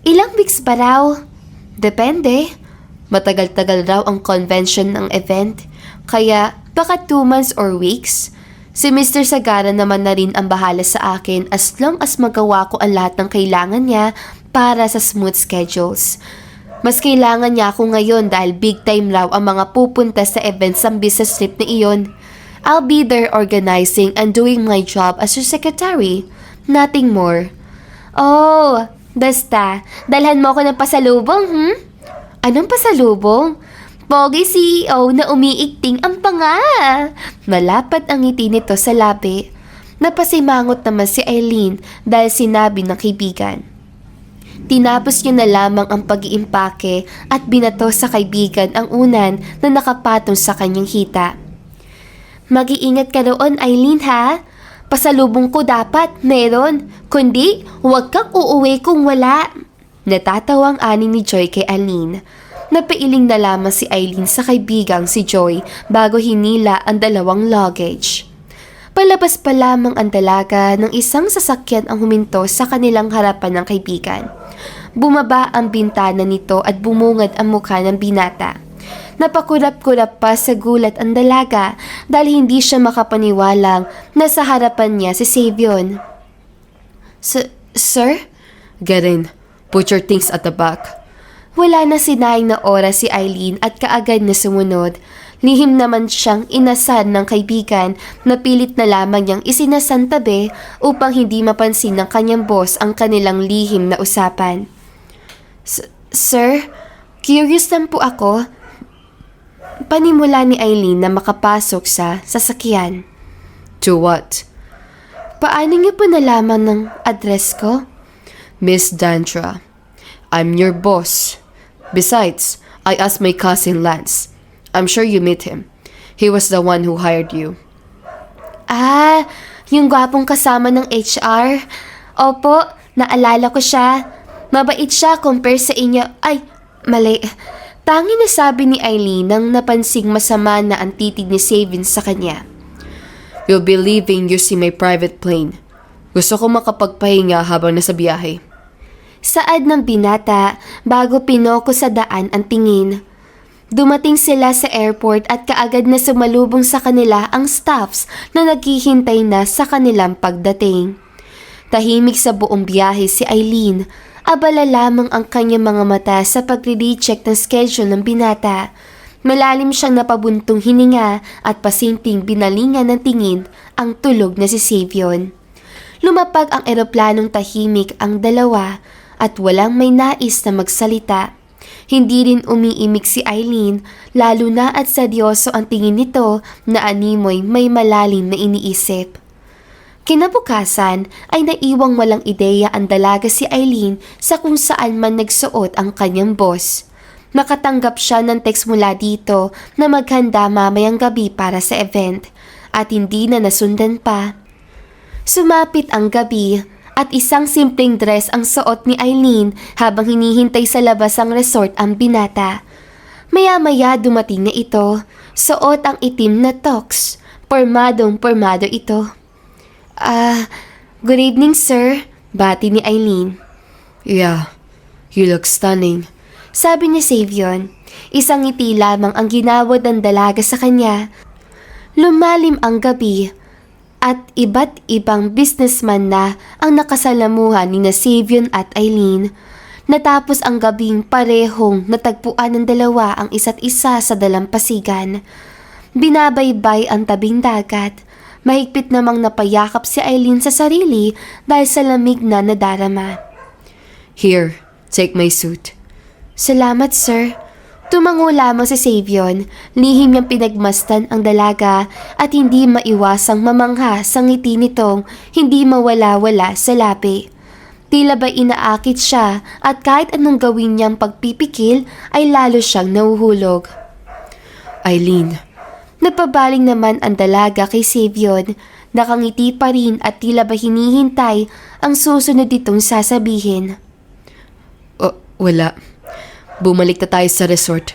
Ilang weeks ba raw? Depende. Matagal-tagal raw ang convention ng event. Kaya baka 2 months or weeks. Si Mr. Sagara naman na rin ang bahala sa akin as long as magawa ko ang lahat ng kailangan niya para sa smooth schedules. Mas kailangan niya ako ngayon dahil big time raw ang mga pupunta sa events ng business trip na iyon. I'll be there organizing and doing my job as your secretary. Nothing more. Oh, basta, dalhan mo ako ng pasalubong, Anong pasalubong? Pogi CEO na umiikting ang panga. Malapad ang ngiti nito sa labi. Napasimangot naman si Eileen dahil sinabi ng kaibigan. Tinapos niya na lamang ang pag-iimpake at binato sa kaibigan ang unan na nakapatong sa kanyang hita. Mag-iingat ka roon, Eileen, ha? Pasalubong ko dapat, meron. Kundi, huwag kang uuwi kung wala. Natatawang ani ni Joy kay Eileen. Napailing na lamang si Eileen sa kaibigang si Joy bago hinila ang dalawang luggage. Palabas pa lamang ang dalaga ng isang sasakyan ang huminto sa kanilang harapan ng kaibigan. Bumaba ang bintana nito at bumungad ang mukha ng binata. Napakurap-kurap pa sa gulat ang dalaga dahil hindi siya makapaniwalang nasa harapan niya si Savion. Sir? Get in. Put your things at the back. Wala na sinayang na oras si Eileen at kaagad na sumunod. Lihim naman siyang inasan ng kaibigan na pilit na lamang niyang isinasantabi upang hindi mapansin ng kanyang boss ang kanilang lihim na usapan. Sir, curious lang po ako. Panimula ni Eileen na makapasok sa sasakyan. To what? Paano niyo po nalaman ng address ko? Miss Dandra, I'm your boss. Besides, I asked my cousin Lance. I'm sure you met him. He was the one who hired you. Ah, yung gwapong kasama ng HR. Opo, naalala ko siya. Mabait siya compare sa inyo. Ay, mali. Tanging nasabi ni Eileen nang napansing masama na ang titig ni Savin sa kanya. You'll be leaving using my private plane. Gusto ko makapagpahinga habang nasa biyahe. Saad ng binata bago pinoko sa daan ang tingin. Dumating sila sa airport at kaagad na sumalubong sa kanila ang staffs na naghihintay na sa kanilang pagdating. Tahimik sa buong biyahe si Eileen. Abala lamang ang kanyang mga mata sa pagre-recheck ng schedule ng binata. Malalim siyang napabuntong hininga at pasinting binalingan ng tingin ang tulog na si Savion. Lumapag ang eroplanong tahimik ang dalawa at walang may nais na magsalita. Hindi rin umiimik si Eileen, lalo na at seryoso ang tingin nito na animoy may malalim na iniisip. Kinabukasan ay naiwang walang ideya ang dalaga si Eileen sa kung saan man nagsuot ang kanyang boss. Makatanggap siya ng text mula dito na maghanda mamayang gabi para sa event at hindi na nasundan pa. Sumapit ang gabi at isang simpleng dress ang suot ni Eileen habang hinihintay sa labas ang resort ang binata. Maya-maya dumating na ito, suot ang itim na tux. Pormadong-pormado ito. Good evening sir, bati ni Eileen. Yeah, you look stunning. Sabi ni Savion, isang ngiti lamang ang ginawad ng dalaga sa kanya. Lumalim ang gabi at iba't ibang businessman na ang nakasalamuhan ni na Savion at Eileen. Natapos ang gabing parehong natagpuan ng dalawa ang isa't isa sa dalampasigan. Binabaybay ang tabing dagat. Mahigpit namang napayakap si Eileen sa sarili dahil sa lamig na nadarama. Here, take my suit. Salamat sir. Tumango lamang si Savion, lihim niyang pinagmastan ang dalaga at hindi maiwasang mamangha sa ngiti nitong hindi mawala-wala sa labi. Tila ba inaakit siya at kahit anong gawin niyang pagpipikil ay lalo siyang nahuhulog. Eileen, Napabaling naman ang dalaga kay Savion, nakangiti pa rin at tila ba hinihintay ang susunod itong sasabihin. Wala. Bumalik na tayo sa resort.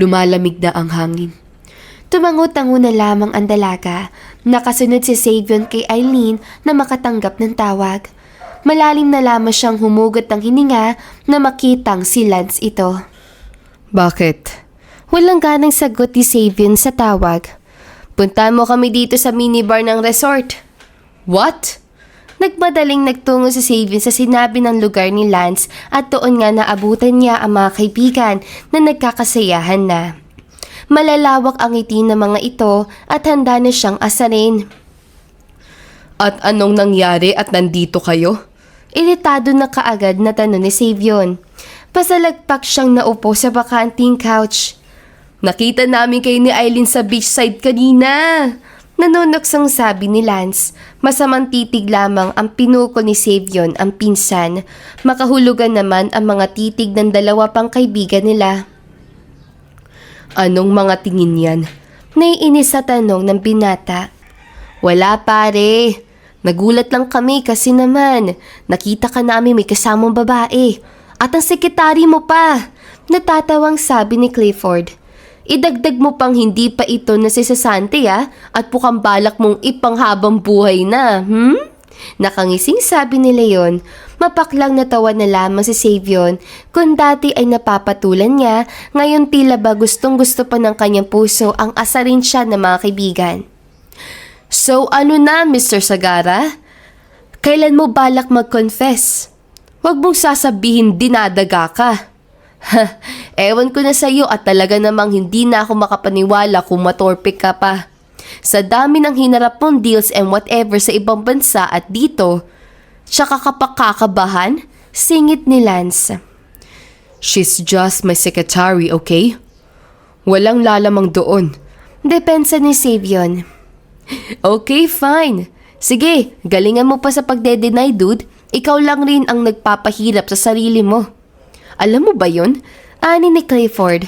Lumalamig na ang hangin. Tumango-tango na lamang ang dalaga. Nakasunod si Savion kay Eileen na makatanggap ng tawag. Malalim na lamang siyang humugot ng hininga na makitang si Lance ito. Bakit? Walang ganang sagot ni Savion sa tawag. Puntahan mo kami dito sa minibar ng resort. What? Nagmadaling nagtungo si Savion sa sinabi ng lugar ni Lance at doon nga naabutan niya ang mga kaibigan na nagkakasayahan na. Malalawak ang ngiti ng mga ito at handa na siyang asarin. At anong nangyari at nandito kayo? Iritado na kaagad na tanong ni Savion. Pasalagpak siyang naupo sa bakanting couch. Nakita namin kayo ni Eileen sa beachside kanina. Nanonoksang sabi ni Lance. Masamang titig lamang ang pinukol ni Savion ang pinsan. Makahulugan naman ang mga titig ng dalawa pang kaibigan nila. Anong mga tingin yan? Naiinis sa tanong ng binata. Wala pare. Nagulat lang kami kasi naman nakita ka namin may kasamang babae. At ang sekretary mo pa. Natatawang sabi ni Clifford. Idagdag mo pang hindi pa ito nasisasante at pukang balak mong ipanghabang buhay na, Nakangising sabi ni Leon. Mapaklang natawa na lamang si Savion. Kung dati ay napapatulan niya, ngayon tila ba gustong gusto pa ng kanyang puso ang asarin siya ng mga kaibigan. So ano na, Mr. Sagara? Kailan mo balak mag-confess? Huwag mong sasabihin dinadaga ka. Ewan ko na sa'yo at talaga namang hindi na ako makapaniwala kung matorpe ka pa. Sa dami ng hinarap mong deals and whatever sa ibang bansa at dito, tsaka ka pa kakabahan? Singit ni Lance. She's just my secretary, okay? Walang lalamang doon. Depensa ni Savion. Okay, fine. Sige, galingan mo pa sa pagde-deny, dude. Ikaw lang rin ang nagpapahirap sa sarili mo. Alam mo ba yun? Ani ni Clifford.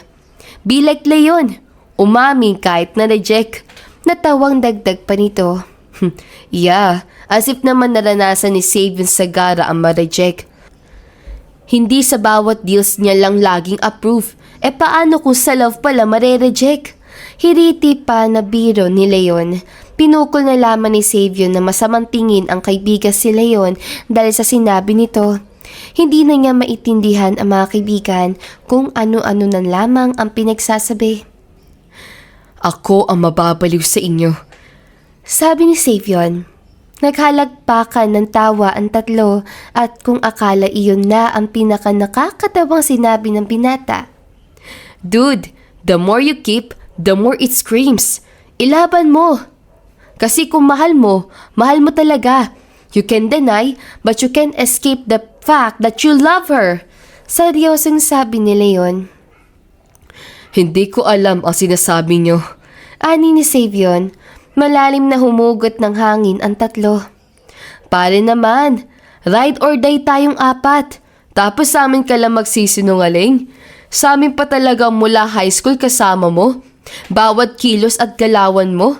Be like Leon. Umamin kahit na-reject. Natawang dagdag pa nito. Yeah, as if naman naranasan ni Savion Sagara ang ma-reject. Hindi sa bawat deals niya lang laging approve. Paano kung sa love pala mare-reject? Hiriti pa na biro ni Leon. Pinukol na lamang ni Savion na masamang tingin ang kaibigan si Leon dahil sa sinabi nito. Hindi na niya maitindihan ang mga kaibigan kung ano-ano na lamang ang pinagsasabi. Ako ang mababaliw sa inyo. Sabi ni Savion. Naghalagpakan ng tawa ang tatlo at kung akala iyon na ang pinaka-nakakatawang sinabi ng binata. Dude, the more you keep, the more it screams. Ilaban mo. Kasi kung mahal mo talaga. You can deny, but you can't escape the fact that you love her. Seryosong sabi ni Leon. Hindi ko alam ang sinasabi niyo. Ani ni Savion. Malalim na humugot ng hangin ang tatlo. Pare naman, ride or die tayong apat. Tapos sa amin ka lang magsisinungaling? Sa amin pa talaga mula high school kasama mo? Bawat kilos at galawan mo?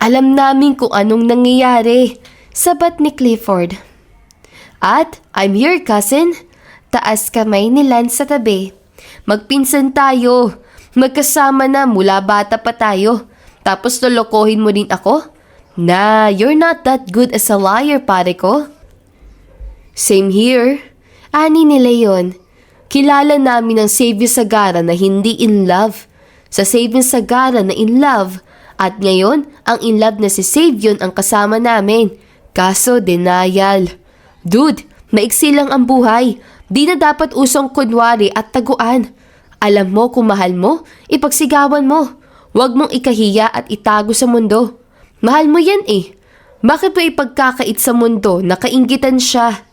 Alam namin kung anong nangyayari. Sabat ni Clifford. At I'm here, cousin. Taas kamay ni Lance sa tabi. Magpinsan tayo. Magkasama na mula bata pa tayo. Tapos lolokohin mo din ako? Nah, you're not that good as a liar, pare ko. Same here. Ani ni Leon. Kilala namin ang Xavier Sagara na hindi in love. Sa Xavier Sagara na in love. At ngayon, ang in love na si Xavier ang kasama namin. Kaso, denial. Dude, maiksi lang ang buhay. Di na dapat usong kunwari at taguan. Alam mo kung mahal mo, ipagsigawan mo. Huwag mong ikahiya at itago sa mundo. Mahal mo yan eh. Bakit mo ipagkakait sa mundo na kainggitan siya?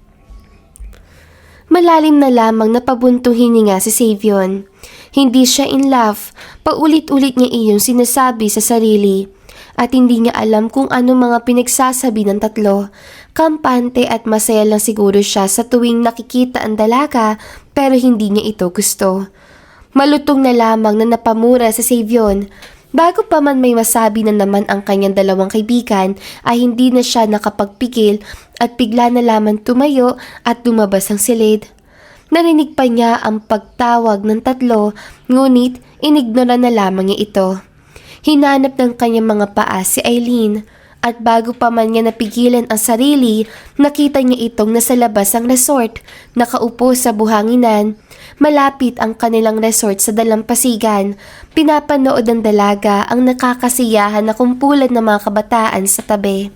Malalim na lamang na pabuntong hininga si Savion. Hindi siya in love. Paulit-ulit niya iyong sinasabi sa sarili. At hindi niya alam kung ano mga pinagsasabi ng tatlo. Kampante at masaya lang siguro siya sa tuwing nakikita ang dalaga pero hindi niya ito gusto. Malutong na lamang na napamura sa Savion. Bago pa man may masabi na naman ang kanyang dalawang kaibigan ay hindi na siya nakapagpigil at bigla na lamang tumayo at lumabas ang silid. Narinig pa niya ang pagtawag ng tatlo ngunit inignora na lamang niya ito. Hinanap ng kanyang mga paa si Eileen at bago pa man niya napigilan ang sarili, nakita niya itong nasa labas ang resort, nakaupo sa buhanginan. Malapit ang kanilang resort sa dalampasigan. Pinapanood ng dalaga ang nakakasiyahan na kumpulan ng mga kabataan sa tabi.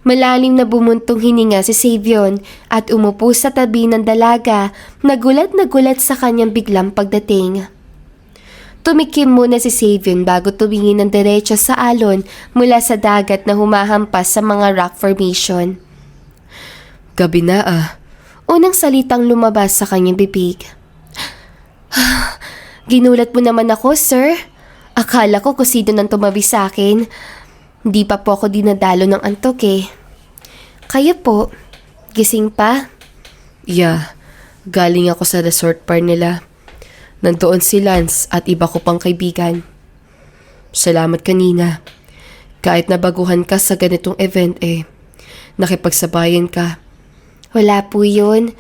Malalim na bumuntong hininga si Savion at umupo sa tabi ng dalaga, nagulat sa kanyang biglang pagdating. Tumikim muna si Savion bago tumingin ng diretso sa alon mula sa dagat na humahampas sa mga rock formation. Gabi na ah. Unang salitang lumabas sa kanyang bibig. Ginulat mo naman ako, sir. Akala ko kung sino nang tumabi sa akin. Hindi pa po ako dinadalo ng antok eh. Kayo po, gising pa? Yeah, galing ako sa resort bar nila. Nandoon si Lance at iba ko pang kaibigan. Salamat kanina. Kahit nabaguhan ka sa ganitong event nakipagsabayan ka. Wala po yun.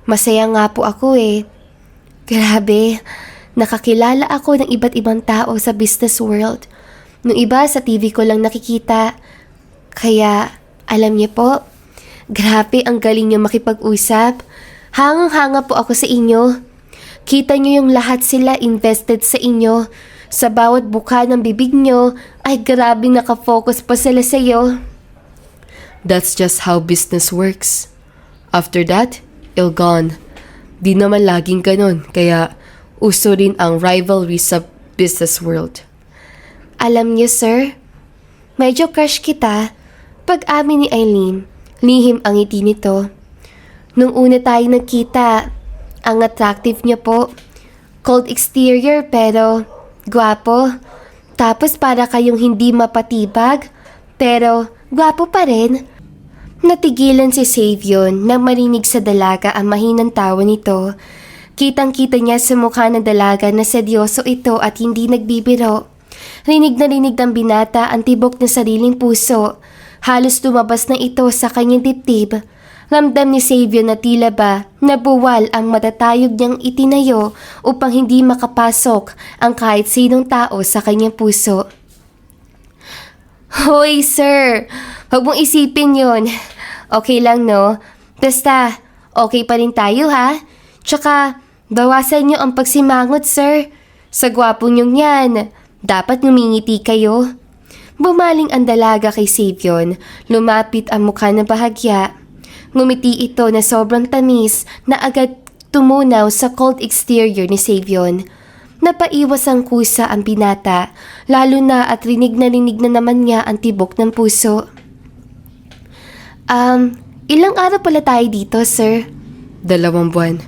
Masaya nga po ako eh. Grabe, nakakilala ako ng iba't ibang tao sa business world. Nung iba sa TV ko lang nakikita. Kaya, alam niyo po, grabe ang galing niyo makipag-usap. Hangang-hanga po ako sa inyo. Kita niyo yung lahat sila invested sa inyo. Sa bawat buka ng bibig niyo, ay grabe nakafocus pa sila sa iyo. That's just how business works. After that, it'll gone. Di naman laging ganun, kaya uso rin ang rivalry sa business world. Alam niyo, sir, medyo crush kita. Pag-amin ni Eileen, lihim ang ngiti nito. Nung una tayo nagkita, ang attractive niya po. Cold exterior pero gwapo. Tapos para kayong hindi mapatibag, pero gwapo pa rin. Natigilan si Savion nang marinig sa dalaga ang mahinang tawa nito. Kitang-kita niya sa mukha ng dalaga na seryoso ito at hindi nagbibiro. Rinig na rinig ng binata ang tibok ng sariling puso. Halos lumabas na ito sa kanyang dibdib. Ramdam ni Savion na tila ba nabuwal ang matatayog niyang itinayo upang hindi makapasok ang kahit sinong tao sa kanyang puso. Hoy sir, huwag mong isipin yon. Okay lang no? Basta, okay pa rin tayo ha? Tsaka, bawasan niyo ang pagsimangot sir. Sa gwapo niyong yan, dapat ngumingiti kayo. Bumaling ang dalaga kay Savion, lumapit ang mukha ng bahagya. Ngumiti ito na sobrang tamis na agad tumunaw sa cold exterior ni Savion. Napaiwas ang kusa ang binata, lalo na at rinig na naman niya ang tibok ng puso. Ilang araw pala tayo dito, sir? 2 buwan.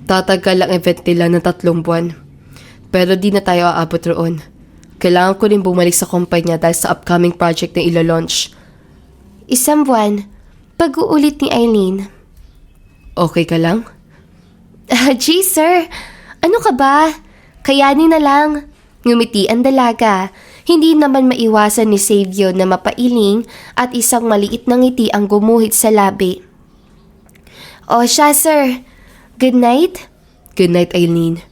Tatagal ang event nila ng 3 buwan. Pero di na tayo aabot roon. Kailangan ko rin bumalik sa kumpanya dahil sa upcoming project na ilo-launch. Isang buwan. Pag-uulit ni Eileen. Okay ka lang? Gee, sir. Ano ka ba? Kayanin na lang. Ngumiti ang dalaga. Hindi naman maiwasan ni Xavier na mapailing at isang maliit na ngiti ang gumuhit sa labi. O siya, sir. Good night. Good night, Eileen.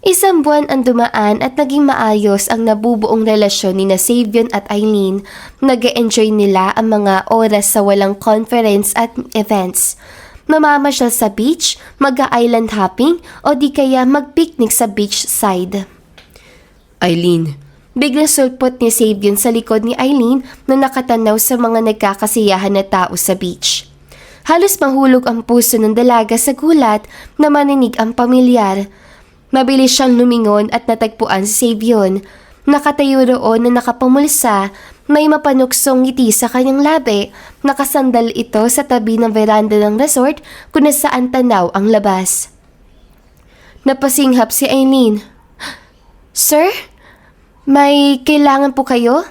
Isang buwan ang dumaan at naging maayos ang nabubuong relasyon ni na Xavier at Eileen. Nag-e-enjoy nila ang mga oras sa walang conference at events. Mamamasyal sa beach, mag-island hopping o di kaya mag-picnic sa beach side. Eileen, Biglang sulpot ni Xavier sa likod ni Eileen na nakatanaw sa mga nagkakasiyahan na tao sa beach. Halos mahulog ang puso ng dalaga sa gulat na maninig ang pamilyar. Mabilis siyang lumingon at natagpuan si Xavier. Nakatayo roon na nakapamulsa, may mapanuksong ngiti sa kanyang labi. Nakasandal ito sa tabi ng veranda ng resort kung nasaan tanaw ang labas. Napasinghap si Eileen. Sir? May kailangan po kayo?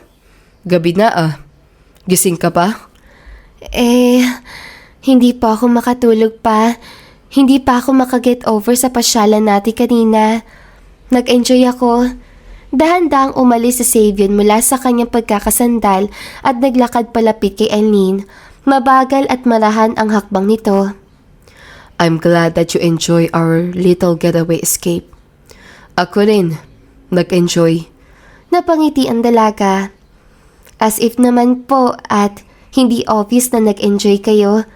gabi na ah. Gising ka pa? Hindi pa ako makatulog pa. Hindi pa ako makaget over sa pasyalan natin kanina. Nag-enjoy ako. Dahan-dahang umalis si Xavier mula sa kanyang pagkakasandal at naglakad palapit kay Eileen. Mabagal at marahan ang hakbang nito. I'm glad that you enjoy our little getaway escape. Ako rin, nag-enjoy. Napangiti ang dalaga. As if naman po at hindi obvious na nag-enjoy kayo.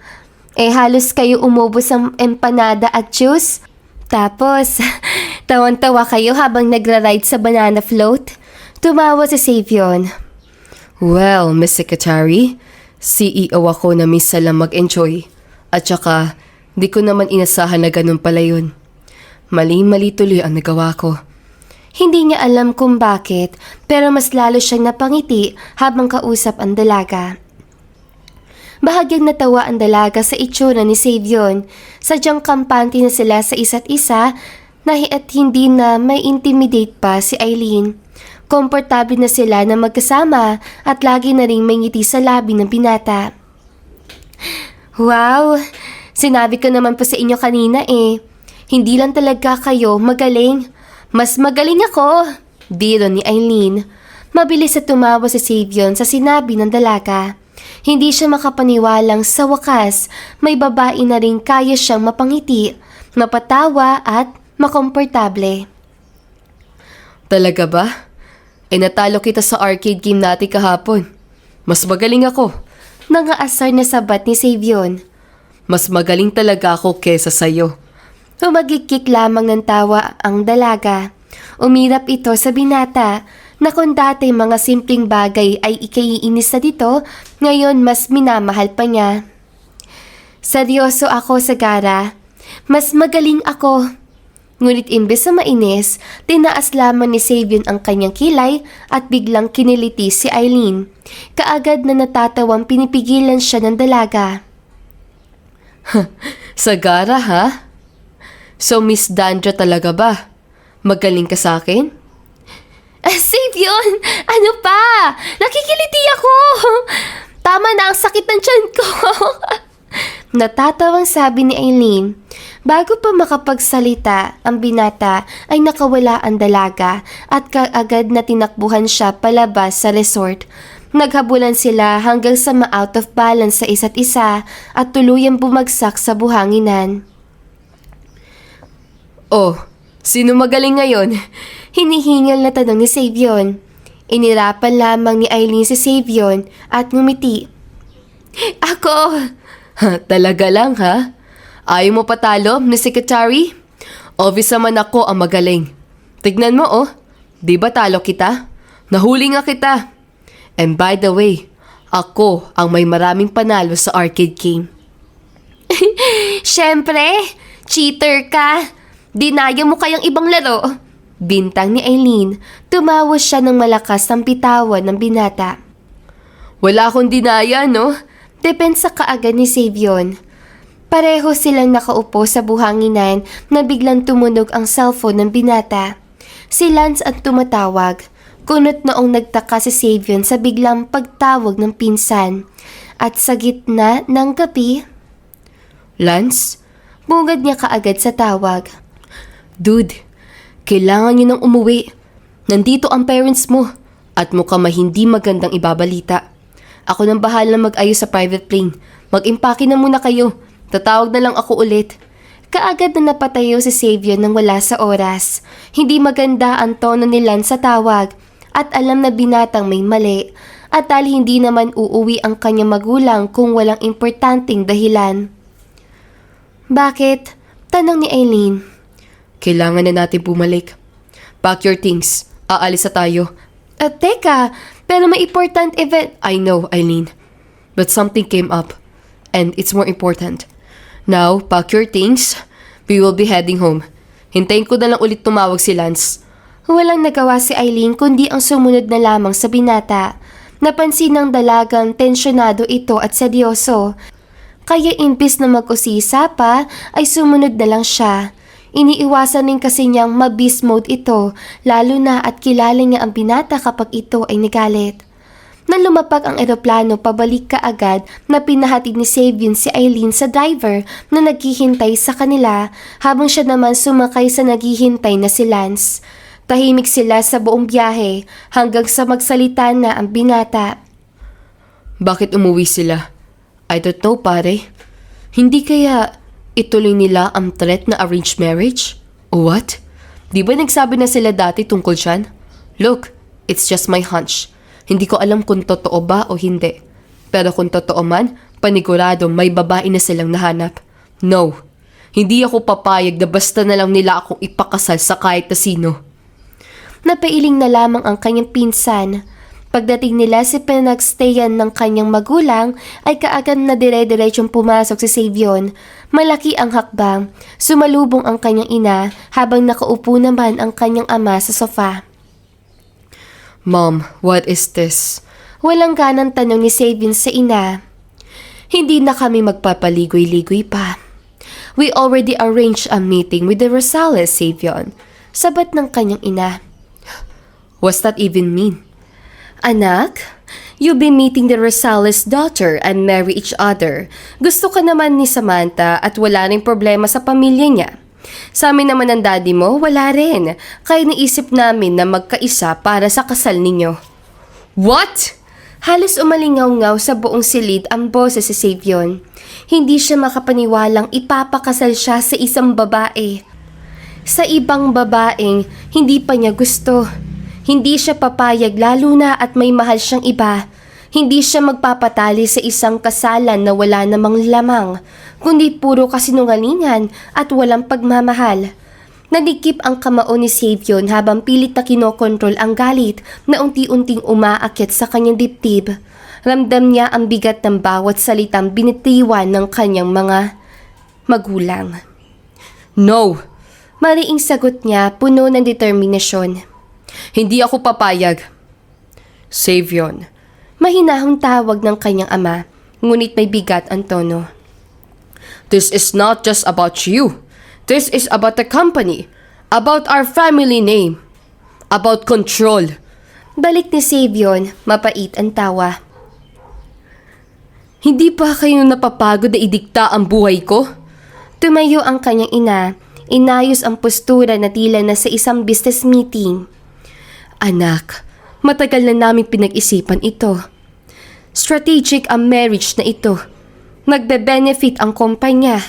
Halos kayo umubos ng empanada at juice. Tapos, tawan-tawa kayo habang nagra-ride sa banana float. Tumawa si Xavier. Well, Miss Secretary, CEO ako na misa lang mag-enjoy. At saka, di ko naman inasahan na ganun pala yun. Mali-mali tuloy ang nagawa ko. Hindi niya alam kung bakit, pero mas lalo siyang napangiti habang kausap ang dalaga. Bahagyang natawa ang dalaga sa itsura ni Xavier. Sadyang kampante na sila sa isa't isa at hindi na may intimidate pa si Eileen. Komportable na sila na magkasama at lagi na ring may ngiti sa labi ng binata. Wow! Sinabi ko naman po sa inyo kanina Hindi lang talaga kayo magaling. Mas magaling ako! Diro ni Eileen. Mabilis na tumawa si Xavier sa sinabi ng dalaga. Hindi siya makapaniwalang sa wakas, may babae na rin kaya siyang mapangiti, mapatawa at makomportable. Talaga ba? Natalo kita sa arcade game natin kahapon. Mas magaling ako. Nangaasar na sabat ni Xavier. Mas magaling talaga ako kesa sa'yo. Humagikik lamang ng tawa ang dalaga. Umirap ito sa binata na kung dati mga simpleng bagay ay ikaiinis na dito, ngayon mas minamahal pa niya. Seryoso ako, Sagara. Mas magaling ako. Ngunit imbes na mainis, tinaas lamang ni Xavier ang kanyang kilay at biglang kiniliti si Eileen. Kaagad na natatawang pinipigilan siya ng dalaga. Sagara ha? So Miss Dandra talaga ba? Magaling ka sa akin? Xavier! Ano pa? Nakikiliti ako! Tama na ang sakit ng tiyan ko! Natatawang sabi ni Eileen. Bago pa makapagsalita, ang binata ay nakawala ang dalaga at kaagad na tinakbuhan siya palabas sa resort. Naghabulan sila hanggang sa ma-out of balance sa isa't isa at tuluyang bumagsak sa buhanginan. Oh, sino magaling ngayon? Hinihingal na tanong ni Xavier. Inirapan lamang ni Eileen si Xavier at ngumiti. Ako! Talaga lang ha? Ayaw mo patalo, Miss Secretary? Obvious naman ako ang magaling. Tignan mo oh, di ba talo kita? Nahuli nga kita. And by the way, ako ang may maraming panalo sa arcade game. Siyempre, cheater ka. Dinaya mo kayang ibang laro. Bintang ni Eileen. Tumawa siya ng malakas ng bitawan ng binata. Wala akong dinaya, no? Depensa kaagad ni Xavier. Pareho silang nakaupo sa buhanginan na biglang tumunog ang cellphone ng binata. Si Lance ang tumatawag. Kunot noong nagtaka si Xavier sa biglang pagtawag ng pinsan. at sa gitna ng gabi, Lance? bungad niya kaagad sa tawag. Dude, kailangan niyo nang umuwi. Nandito ang parents mo at mukhang may hindi magandang ibabalita. Ako nang bahala mag-ayos sa private plane. Mag-impake na muna kayo. Tatawag na lang ako ulit. Kaagad na napatayo si Xavier nang wala sa oras. Hindi maganda ang tono ni Lance sa tawag at alam na binatang may mali at dahil hindi naman uuwi ang kanyang magulang kung walang importanteng dahilan. Bakit? Tanong ni Eileen. Kailangan na natin bumalik. Pack your things. Aalis na tayo. Teka, pero may important event. I know, Eileen. But something came up. And it's more important. Now, pack your things. We will be heading home. Hintayin ko na lang ulit tumawag si Lance. Walang nagawa si Eileen kundi ang sumunod na lamang sa binata. Napansin ng dalagang tensyonado ito at seryoso. Kaya imbis na mag-usisa pa, ay sumunod na lang siya. Iniiwasan rin kasi niyang ma-beast mode ito, lalo na at kilala niya ang binata kapag ito ay nagalit. Nang lumapag ang eroplano pabalik kaagad na pinahatid ni Savion si Eileen sa driver na naghihintay sa kanila habang siya naman sumakay sa naghihintay na si Lance. Tahimik sila sa buong biyahe hanggang sa magsalita na ang binata. Bakit umuwi sila? I don't know, pare. Hindi kaya ituloy nila ang threat na arranged marriage? What? Di ba nagsabi na sila dati tungkol dyan? Look, it's just my hunch. Hindi ko alam kung totoo ba o hindi. Pero kung totoo man, panigurado may babae na silang nahanap. No, hindi ako papayag na basta na lang nila akong ipakasal sa kahit na sino. Napailing na lamang ang kanyang pinsan. Pagdating nila sa pinagstayan ng kanyang magulang ay kaagad na dire-diretsong pumasok si Savion. Malaki ang hakbang. Sumalubong ang kanyang ina habang nakaupo naman ang kanyang ama sa sofa. Mom, what is this? Walang ganang tanong ni Savion sa ina. Hindi na kami magpapaligoy-ligoy pa. We already arranged a meeting with the Rosales, Savion. Sabat ng kanyang ina. What's that even mean? Anak, you'll be meeting the Rosales' daughter and marry each other. Gusto ka naman ni Samantha at wala ring problema sa pamilya niya. Sa amin naman ang daddy mo, wala rin. Kaya naisip namin na magkaisa para sa kasal ninyo. What? Halos umalingaw-ngaw sa buong silid ang boses si Savion. Hindi siya makapaniwalang ipapakasal siya sa isang babae. Sa ibang babaeng hindi pa niya gusto. Hindi siya papayag lalo na at may mahal siyang iba. Hindi siya magpapatali sa isang kasalan na wala namang lamang, kundi puro kasinungalingan at walang pagmamahal. Nanikip ang kamao ni Savion habang pilit na kinokontrol ang galit na unti-unting umaakyat sa kanyang dibdib. Ramdam niya ang bigat ng bawat salitang binitiwan ng kanyang mga magulang. No! Mariing sagot niya, puno ng determinasyon. Hindi ako papayag. Savion. Mahinahong tawag ng kanyang ama, ngunit may bigat ang tono. This is not just about you. This is about the company. About our family name. About control. Balik ni Savion, mapait ang tawa. Hindi pa kayo napapagod na idikta ang buhay ko? Tumayo ang kanyang ina, inayos ang postura na tila na sa isang business meeting. Anak, matagal na namin pinag-isipan ito. Strategic ang marriage na ito. Nagbe-benefit ang kumpanya.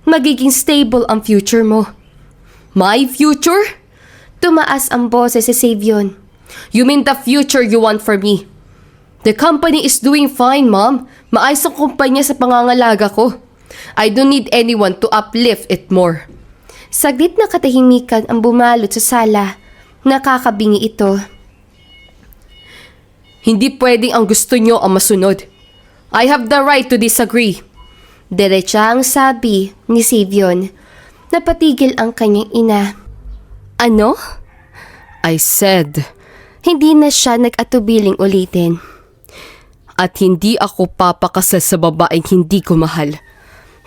Magiging stable ang future mo. My future? Tumaas ang boses si Savion. You mean the future you want for me? The company is doing fine, Mom. Maayos ang kumpanya sa pangangalaga ko. I don't need anyone to uplift it more. Saglit na katahimikan ang bumalot sa sala. Nakakabingi ito. Hindi pwedeng ang gusto nyo ang masunod. I have the right to disagree. Diretsa ang sabi ni Savion. Napatigil ang kanyang ina. Ano? I said, Hindi na siya nag-atubiling ulitin. at hindi ako papakasal sa babaeng hindi ko mahal.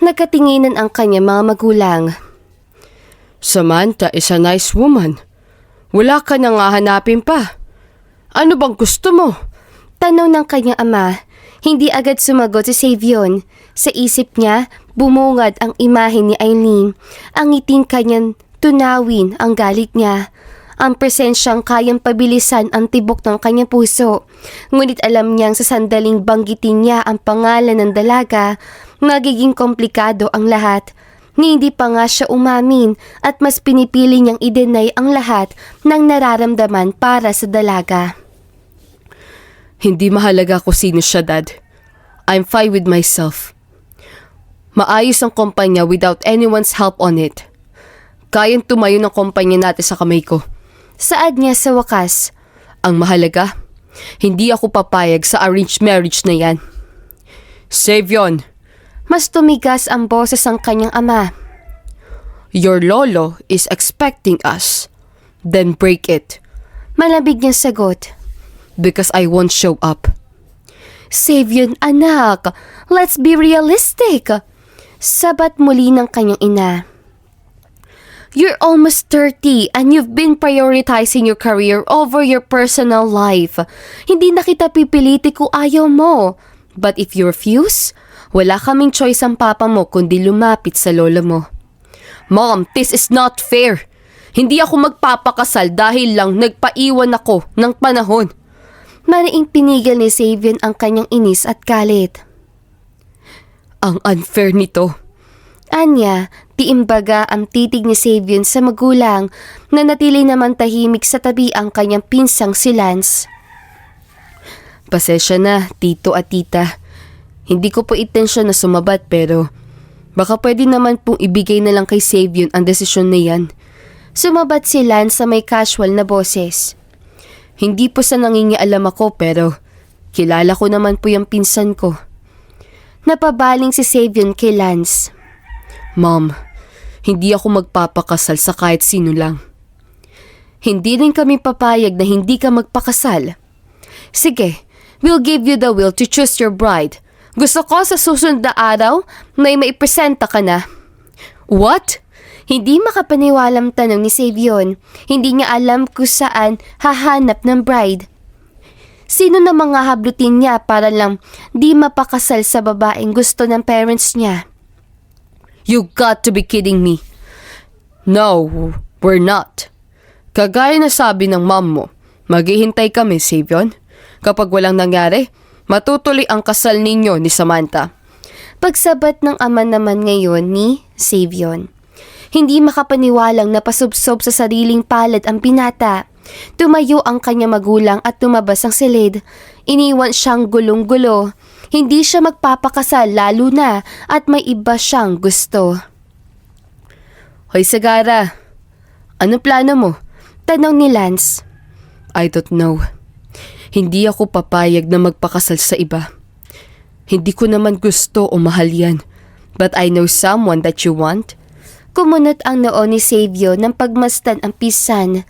Nagkatinginan ang kanyang mga magulang. Samantha is a nice woman. Wala ka nang hahanapin pa. Ano bang gusto mo? Tanong ng kanyang ama, Hindi agad sumagot si Savion. Sa isip niya, bumungad ang imahe ni Eileen. Ang ngiting kanyang tunawin ang galit niya. Ang presensyang kayang pabilisan ang tibok ng kanyang puso. Ngunit alam niyang sa sandaling banggitin niya ang pangalan ng dalaga, magiging komplikado ang lahat. Ni hindi pa nga siya umamin at mas pinipili niyang i-deny ang lahat ng nararamdaman para sa dalaga. Hindi mahalaga kung sino siya, Dad. I'm fine with myself. Maayos ang kumpanya without anyone's help on it. Kayang tumayo ng kumpanya natin sa kamay ko. Saad niya sa wakas. Ang mahalaga, hindi ako papayag sa arranged marriage na yan. Savion, Mas tumigas ang boses ng kanyang ama. your lolo is expecting us. Then break it, Malabig niyang sagot. because I won't show up. Savion, anak, let's be realistic. Sabat muli ng kanyang ina. You're almost 30 and you've been prioritizing your career over your personal life. Hindi na kita pipiliti kung ayaw mo. But if you refuse, wala kaming choice ang papa mo kundi lumapit sa lola mo. Mom, this is not fair. Hindi ako magpapakasal dahil lang nagpaiwan ako ng panahon. Mariing pinigil ni Savion ang kanyang inis at galit. Ang unfair nito. Anya, tiimbaga ang titig ni Savion sa magulang na natili naman tahimik sa tabi ang kanyang pinsang si Lance. Pasensya na, tito at tita. Hindi ko po intensyon na sumabat pero baka pwede naman pong ibigay na lang kay Savion ang desisyon na yan. Sumabat si Lance sa may casual na boses. Hindi po sa nangingialam ako pero kilala ko naman po yung pinsan ko. Napabaling si Savion kay Lance. Mom, hindi ako magpapakasal sa kahit sino lang. Hindi rin kami papayag na hindi ka magpakasal. Sige, we'll give you the will to choose your bride. Gusto ko sa susunod na araw may maipresenta ka na. What? Hindi makapaniwalang tanong ni Savion. Hindi niya alam kung saan hahanap ng bride. Sino na mga hablutin niya para lang di mapakasal sa babaeng gusto ng parents niya? You got to be kidding me. No, we're not. Kagaya na sabi ng mom mo, maghihintay kami, Savion. Kapag walang nangyari, matutuloy ang kasal ninyo ni Samantha. Pagsabat ng ama naman ngayon ni Savion. Hindi makapaniwalang napasubsob sa sariling palad ang binata. Tumayo ang kanya magulang at tumabas ang silid. Iniwan siyang gulong-gulo. Hindi siya magpapakasal lalo na at may iba siyang gusto. Hoy Sagara, ano plano mo? Tanong ni Lance. I don't know. Hindi ako papayag na magpakasal sa iba. Hindi ko naman gusto o mahal yan. But I know someone that you want. Kumunot ang noo ni Savio ng pagmasdan ang pisan.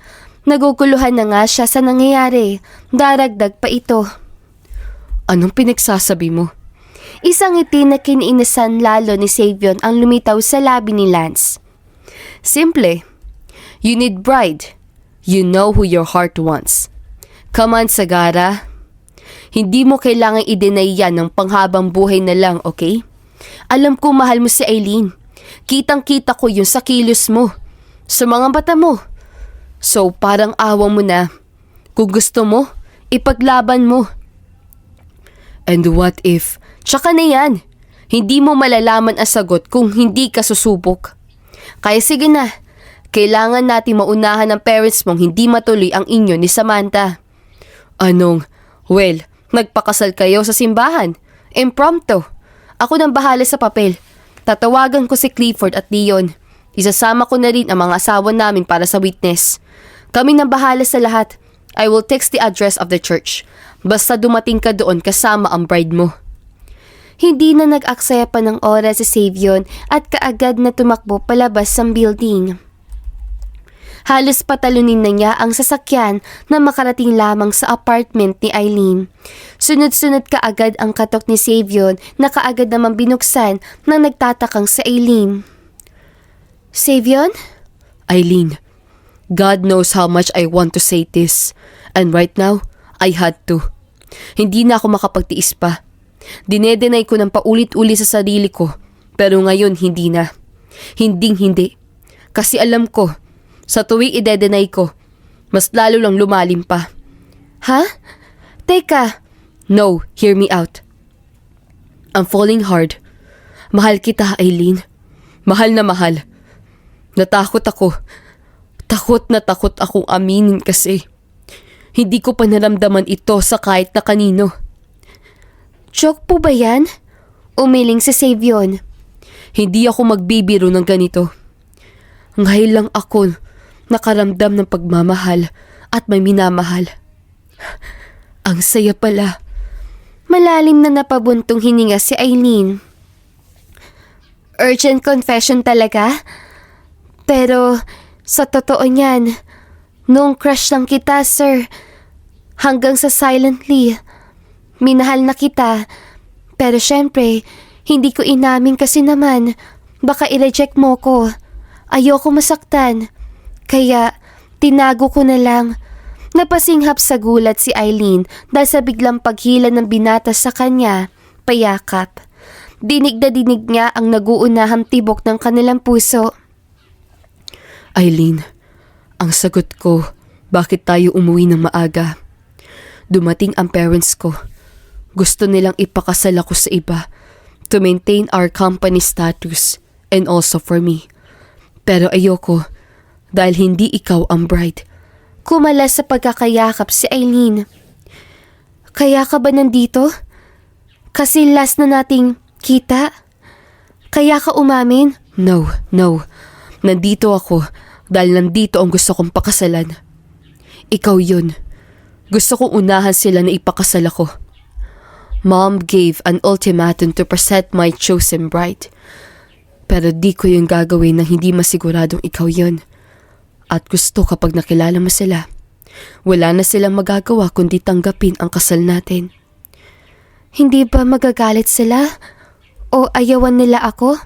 Naguguluhan na nga siya sa nangyayari. Daragdag pa ito. Anong pinagsasabi mo? Isang ngiti na kiniinasan lalo ni Savion ang lumitaw sa labi ni Lance. Simple. You need bride. You know who your heart wants. Come on, Sagara. Hindi mo kailangang i-deny yan ng panghabang buhay na lang, okay? Alam ko mahal mo si Eileen. Kitang-kita ko yun sa kilos mo. Sa mga mata mo. So parang awa mo na. Kung gusto mo, ipaglaban mo. And what if? Tsaka na yan. Hindi mo malalaman ang sagot kung hindi ka susubok. Kaya sige na. Kailangan natin maunahan ng parents mong hindi matuloy ang inyo ni Samantha. Anong? Well, nagpakasal kayo sa simbahan. Impromptu. Ako nang bahala sa papel. Tatawagan ko si Clifford at Leon. Isasama ko na rin ang mga asawa namin para sa witness. Kami nang bahala sa lahat. I will text the address of the church. Basta dumating ka doon kasama ang bride mo. Hindi na nag-aksaya pa ng oras si Savion at kaagad na tumakbo palabas ng building. Halos patalunin na niya ang sasakyan na makarating lamang sa apartment ni Eileen. Sunod-sunod kaagad ang katok ni Savion na kaagad naman binuksan nang nagtatakang sa Eileen. Savion? Eileen, God knows how much I want to say this. And right now, I had to. Hindi na ako makapagtiis pa. Dinedenay ko ng paulit-ulit sa sarili ko, pero ngayon hindi na. Hinding-hindi. Kasi alam ko, sa tuwing idedenay ko, mas lalo lang lumalim pa. Ha? Teka, No, hear me out. I'm falling hard. Mahal kita, Aileen. Mahal na mahal. Natakot ako. Takot na takot akong aminin kasi hindi ko pa naramdaman ito sa kahit na kanino. joke po ba yan? Umiling si Savion. Hindi ako magbibiro ng ganito. Ngayon lang ako nakaramdam ng pagmamahal at may minamahal. Ang saya pala. Malalim na napabuntong hininga si Aileen. Urgent confession talaga? Pero sa totoo niyan, noong crush lang kita, sir. Hanggang sa silently. Minahal na kita. Pero syempre, hindi ko inamin kasi naman. Baka i-reject mo ko. Ayoko masaktan. Kaya tinago ko na lang. Napasinghap sa gulat si Aileen dahil sa biglang paghila ng binata sa kanya, payakap. Dinig na dinig niya ang naguunahang tibok ng kanilang puso. Aileen, ang sagot ko, bakit tayo umuwi ng maaga? Dumating ang parents ko. Gusto nilang ipakasal ako sa iba to maintain our company status and also for me. Pero ayoko dahil hindi ikaw ang bride. Kumala sa pagkakayakap si Aileen. Kaya ka ba nandito? Kasi last na nating kita? Kaya ka umamin? No. Nandito ako dahil nandito ang gusto kong pakasalan. Ikaw yun. Gusto kong unahan sila na ipakasal ako. Mom gave an ultimatum to present my chosen bride. Pero di ko yung gagawin nang hindi masiguradong ikaw yun. At gusto kapag nakilala mo sila, wala na silang magagawa kundi tanggapin ang kasal natin. Hindi ba magagalit sila? O ayawan nila ako?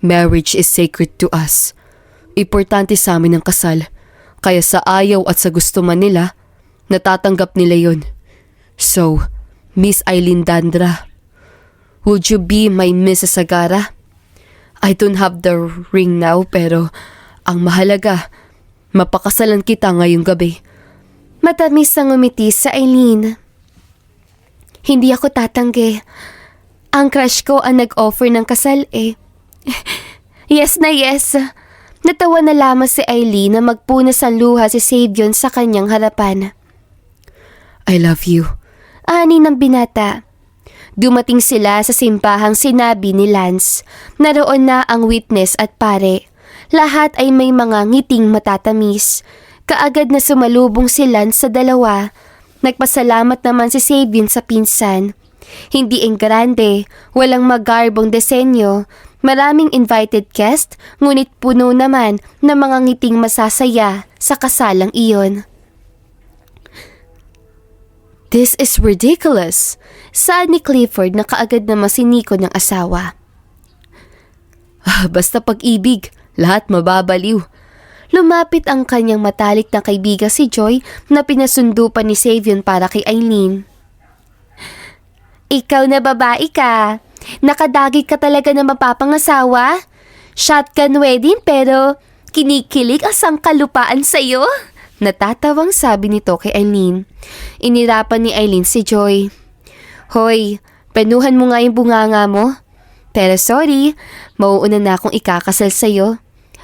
Marriage is sacred to us. Importante sa amin ang kasal. Kaya sa ayaw at sa gusto man nila, natatanggap nila yon. So, Miss Aileen Dandra, would you be my Mrs. Sagara? I don't have the ring now pero ang mahalaga, mapakasalan kita ngayong gabi. Matamis na ngumiti sa Aileen. Hindi ako tatanggi. Ang crush ko ang nag-offer ng kasal eh. Yes na yes. Natawa na lamang si Aileen na magpunas ang luha si Savion sa kanyang harapan. I love you. Ani ng binata. Dumating sila sa simpahang sinabi ni Lance. Naroon na ang witness at pare. Lahat ay may mga ngiting matatamis. Kaagad na sumalubong si Lance sa dalawa. Nagpasalamat naman si Savion sa pinsan. Hindi enggrande, walang magarbong disenyo. Maraming invited guest, ngunit puno naman ng mga ngiting masasaya sa kasalang iyon. This is ridiculous. Saad ni Clifford na kaagad na masiniko ng asawa. Basta pag-ibig, lahat mababaliw. Lumapit ang kanyang matalik na kaibigan si Joy na pinasundo pa ni Savion para kay Aileen. Ikaw na babae ka. Nakadagig ka talaga na mapapangasawa. Shotgun wedding pero kinikilig ang sangkalupaan sa'yo. Natatawang sabi nito kay Aileen. Inirapan ni Aileen si Joy. Hoy, penuhan mo nga yung bunganga mo. Pero sorry, mauuna na akong ikakasal sa'yo.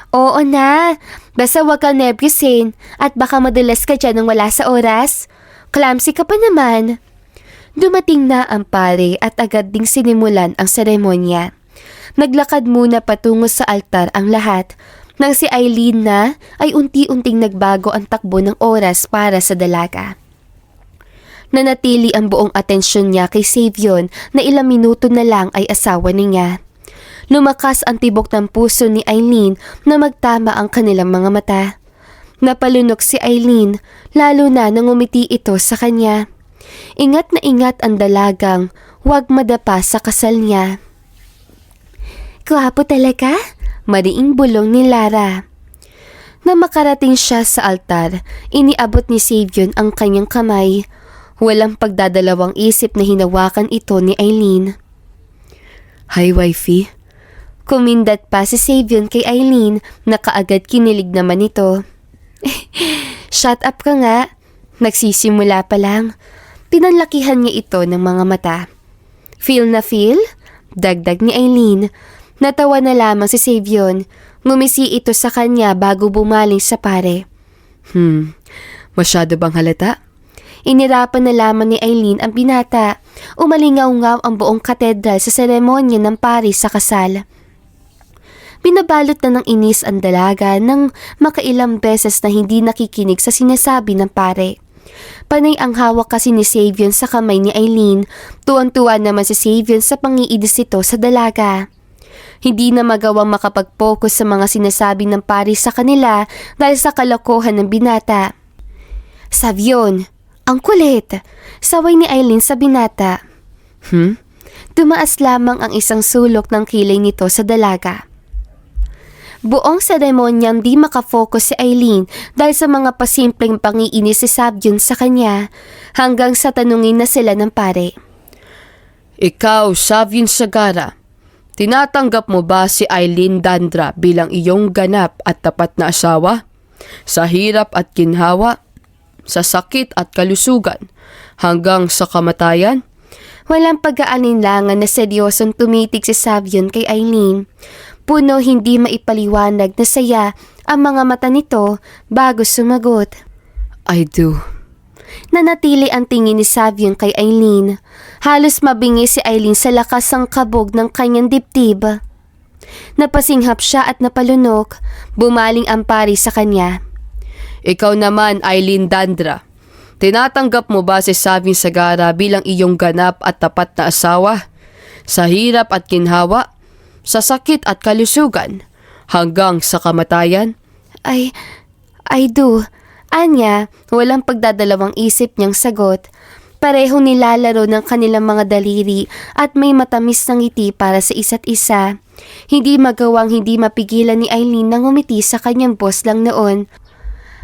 Oo na, basta wag kang nervyusin at baka madulas ka dyan nang wala sa oras. Clumsy ka pa naman. Dumating na ang pare at agad ding sinimulan ang seremonya. Naglakad muna patungo sa altar ang lahat. Nang si Aileen na ay unti-unting nagbago ang takbo ng oras para sa dalaga. Nanatili ang buong atensyon niya kay Savion na ilang minuto na lang ay asawa niya. Lumakas ang tibok ng puso ni Aileen na magtama ang kanilang mga mata. Napalunok si Aileen, lalo na nang umiti ito sa kanya. Ingat na ingat ang dalagang, huwag madapa sa kasal niya. Gwapo talaga? Mariing bulong ni Lara. Na makarating siya sa altar, iniabot ni Savion ang kanyang kamay. Walang pagdadalawang isip na hinawakan ito ni Eileen. Hi, wifey. Kumindat pa si Savion kay Eileen na kaagad kinilig naman ito. Shut up ka nga. Nagsisimula pa lang. Pinanlakihan niya ito ng mga mata. Feel na feel? Dagdag ni Eileen. Natawa na lamang si Savion. Ngumisi ito sa kanya bago bumaling sa pare. Masyado bang halata? Inirapan na lamang ni Eileen ang binata. Umalingaw-ngaw ang buong katedral sa seremonya ng pari sa kasal. Binabalot na ng inis ang dalaga nang makailang beses na hindi nakikinig sa sinasabi ng pare. Panay ang hawak kasi ni Savion sa kamay ni Eileen. Tuwang-tuwa naman si Savion sa pangiidis ito sa dalaga. Hindi na magawang makapag-focus sa mga sinasabi ng pari sa kanila dahil sa kalokohan ng binata. Savion, ang kulit! Saway ni Eileen sa binata. Tumaas lamang ang isang sulok ng kilay nito sa dalaga. Buong seremonyang di makafocus si Eileen dahil sa mga pasimpleng pangiinis si Savion sa kanya hanggang sa tanungin na sila ng pare. Ikaw, Savion Sagara, tinatanggap mo ba si Eileen Dandra bilang iyong ganap at tapat na asawa? Sa hirap at ginhawa, sa sakit at kalusugan, hanggang sa kamatayan? Walang pag-aalinlangan na seryosong tumitig si Savion kay Eileen. Puno hindi maipaliwanag na saya ang mga mata nito bago sumagot. I do. Nanatili ang tingin ni Savion kay Eileen. Halos mabingi si Eileen sa lakas ng kabog ng kanyang dibdib. Napasinghap siya at napalunok. Bumaling ang pari sa kanya. Ikaw naman, Eileen Dandra. Tinatanggap mo ba si Savion Sagara bilang iyong ganap at tapat na asawa? Sa hirap at ginhawa, sa sakit at kalusugan, hanggang sa kamatayan? I do. Anya, walang pagdadalawang isip niyang sagot. Parehong nilalaro ng kanilang mga daliri at may matamis na ngiti para sa isa't isa. Hindi magawang hindi mapigilan ni Eileen na ngumiti sa kanyang boss lang noon.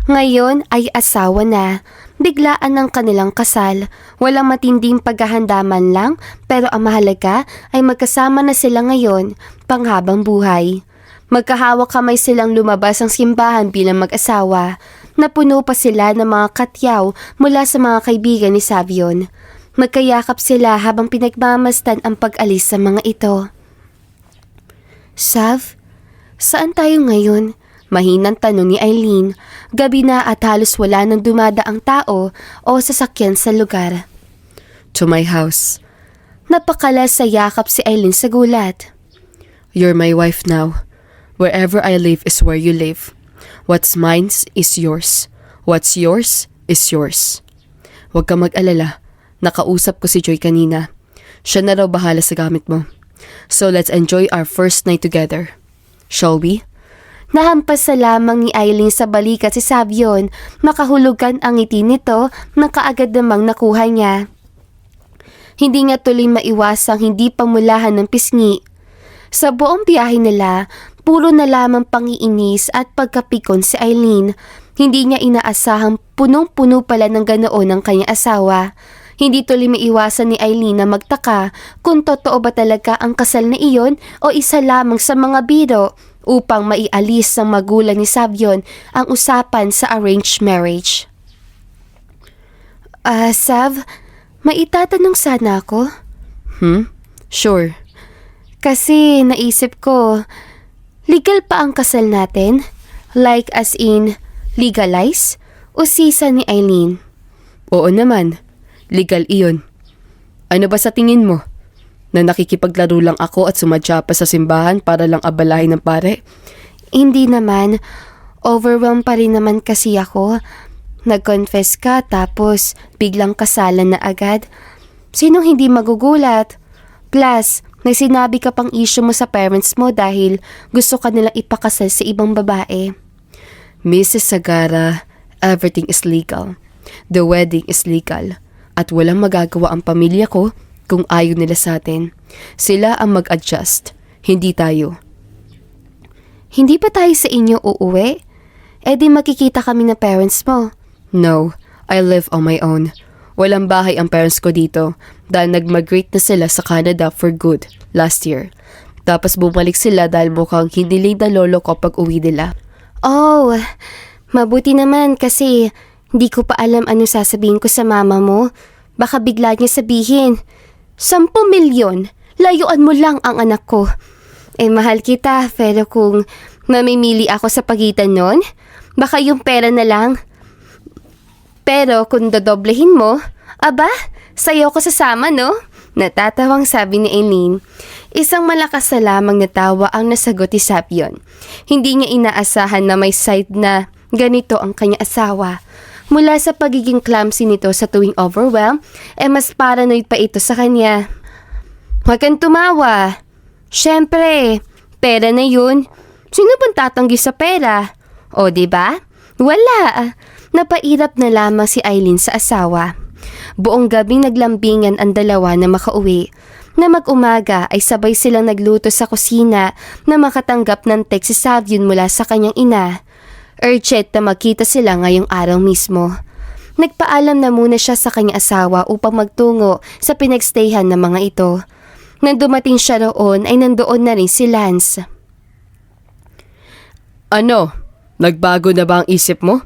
Ngayon ay asawa na. Biglaan ng kanilang kasal. Walang matinding paghahandaman lang, pero ang mahalaga ay magkasama na sila ngayon, panghabang buhay. Magkahawak kamay silang lumabas ang simbahan bilang mag-asawa. Napuno pa sila ng mga katyaw mula sa mga kaibigan ni Savion. Magkayakap sila habang pinagmamasdan ang pag-alis sa mga ito. Sav, saan tayo ngayon? Mahinang tanong ni Eileen. Gabi na at halos wala nang dumadaang tao o sasakyan sa lugar. To my house. Napakala sa yakap si Eileen sa gulat. You're my wife now. Wherever I live is where you live. What's mine is yours. What's yours is yours. Huwag ka mag-alala. Nakausap ko si Joy kanina. Siya na raw bahala sa gamit mo. So let's enjoy our first night together. Shall we? Nahampas sa lamang ni Eileen sa balikat si Savion. Makahulugan ang ngiti nito na kaagad namang nakuha niya. Hindi nga tuloy maiwasang hindi pamulahan ng pisngi. Sa buong biyahe nila, puro na lamang pangiinis at pagkapikon si Eileen. Hindi niya inaasahang punong-puno pala ng ganoon ang kanyang asawa. Hindi tuloy maiwasan ni Eileen na magtaka kung totoo ba talaga ang kasal na iyon o isa lamang sa mga biro upang maialis ng magulang ni Savion ang usapan sa arranged marriage. Sav, may itatanong sana ako? Sure. Kasi naisip ko, legal pa ang kasal natin? Like as in, legalize? O sisa ni Eileen? Oo naman. Legal iyon. Ano ba sa tingin mo? Na nakikipaglaro lang ako at sumadya pa sa simbahan para lang abalahin ng pare? Hindi naman. Overwhelmed pa rin naman kasi ako. Nag-confess ka tapos biglang kasalan na agad. Sinong hindi magugulat? Plus, nagsinabi ka pang issue mo sa parents mo dahil gusto ka nilang ipakasal sa ibang babae. Mrs. Sagara, everything is legal. The wedding is legal. At walang magagawa ang pamilya ko kung ayaw nila sa atin. Sila ang mag-adjust, hindi tayo. Hindi pa tayo sa inyo uuwi? E di makikita kami ng parents mo. No, I live on my own. Walang bahay ang parents ko dito dahil nag-migrate na sila sa Canada for good last year. Tapos bumalik sila dahil mukhang hiniling na lolo ko pag uwi nila. Oh, mabuti naman kasi hindi ko pa alam ano sasabihin ko sa mama mo. Baka bigla niya sabihin, 10 milyon, layuan mo lang ang anak ko. Mahal kita, pero kung mamimili ako sa pagitan nun, baka yung pera na lang. Pero kung dodoblehin mo, aba, sayo ko sasama, no? Natatawang sabi ni Eileen. Isang malakas na lamang na tawa ang nasagot ni Sabyon. Hindi niya inaasahan na may side na ganito ang kanyang asawa. Mula sa pagiging clumsy nito sa tuwing overwhelm, mas paranoid pa ito sa kanya. Huwag kang tumawa. Siyempre, pera na yun. Sino bang tatanggi sa pera? O, diba? Wala. Napairap na lamang si Eileen sa asawa. Buong gabing naglambingan ang dalawa na makauwi. Na mag-umaga ay sabay silang nagluto sa kusina na makatanggap ng text si Sabyon mula sa kanyang ina. Urgent na magkita sila ngayong araw mismo. Nagpaalam na muna siya sa kanyang asawa upang magtungo sa pinagstayhan ng mga ito. Nang dumating siya roon ay nandoon na rin si Lance. Ano? Nagbago na ba ang isip mo?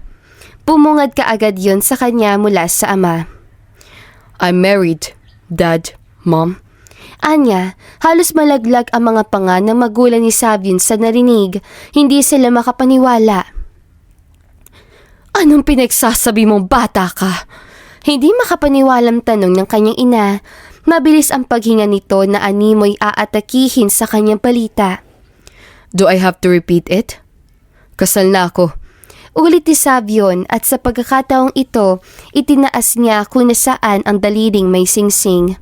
Pumungad kaagad yon sa kanya mula sa ama. I'm married, Dad, Mom. Anya, halos malaglag ang mga panga ng magulang ni Sabyon sa narinig. Hindi sila makapaniwala. Anong pinagsasabi mong bata ka? Hindi makapaniwalang tanong ng kanyang ina. Mabilis ang paghinga nito na animoy aatakihin sa kanyang balita. Do I have to repeat it? Kasal na ako. Ulit ni Sabyon at sa pagkakataong ito, itinaas niya kung nasaan ang daliling may singsing.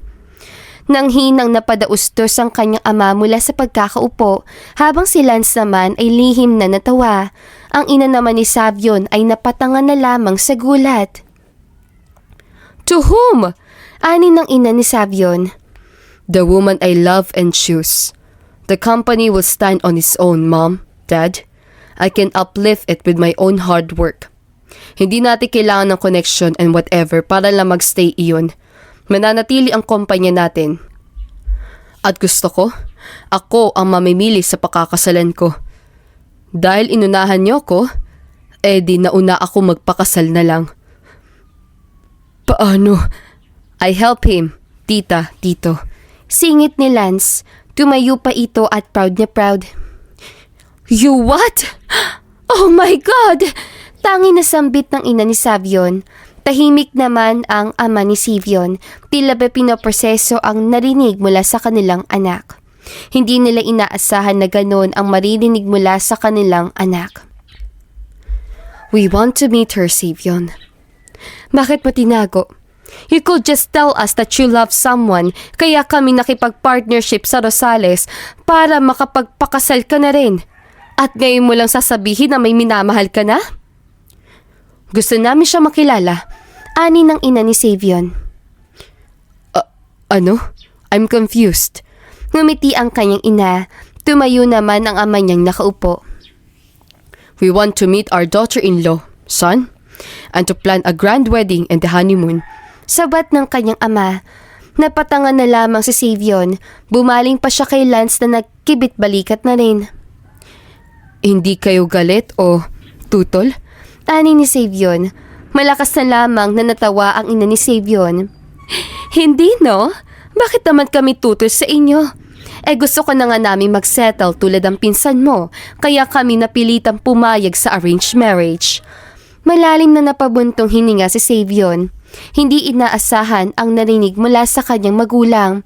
Nang hinang napadaustos ang kanyang ama mula sa pagkakaupo, habang si Lance naman ay lihim na natawa. Ang ina naman ni Sabyon ay napatangan na lamang sa gulat. To whom? Ani ng ina ni Sabyon. The woman I love and choose. The company will stand on its own, Mom, Dad. I can uplift it with my own hard work. Hindi natin kailangan ng connection and whatever para lang magstay iyon. Mananatili ang kumpanya natin. At gusto ko, ako ang mamimili sa pakakasalan ko. Dahil inunahan niyo ko, di nauna ako magpakasal na lang. Paano? I help him, tita, tito. Singit ni Lance. Tumayo pa ito at proud na proud. You what? Oh my God! Tangi na sambit ng ina ni Sabyon. Tahimik naman ang ama ni Sabyon. Tila ba pinoproseso ang narinig mula sa kanilang anak. Hindi nila inaasahan na ganon ang maririnig mula sa kanilang anak. We want to meet her, Sabyon. Bakit mo tinago? You could just tell us that you love someone, kaya kami nakipag-partnership sa Rosales para makapagpakasal ka na rin. At ngayon mo lang sasabihin na may minamahal ka na? Gusto namin siya makilala. Ani ng ina ni Sabyon. Ano? I'm confused. Ngumiti ang kanyang ina. Tumayo naman ang ama niyang nakaupo. We want to meet our daughter-in-law, son, and to plan a grand wedding and the honeymoon. Sabat ng kanyang ama. Napatangan na lamang si Sabyon. Bumaling pa siya kay Lance na nagkibit-balikat na rin. Hindi kayo galit o tutol? Ani ni Sabyon. Malakas na lamang na natawa ang ina ni Sabyon. Hindi, no? Bakit naman kami tutol sa inyo? Gusto ko na nga namin magsettle tulad ng pinsan mo, kaya kami napilitang pumayag sa arranged marriage. Malalim na napabuntong hininga si Sabyon. Hindi inaasahan ang narinig mula sa kanyang magulang.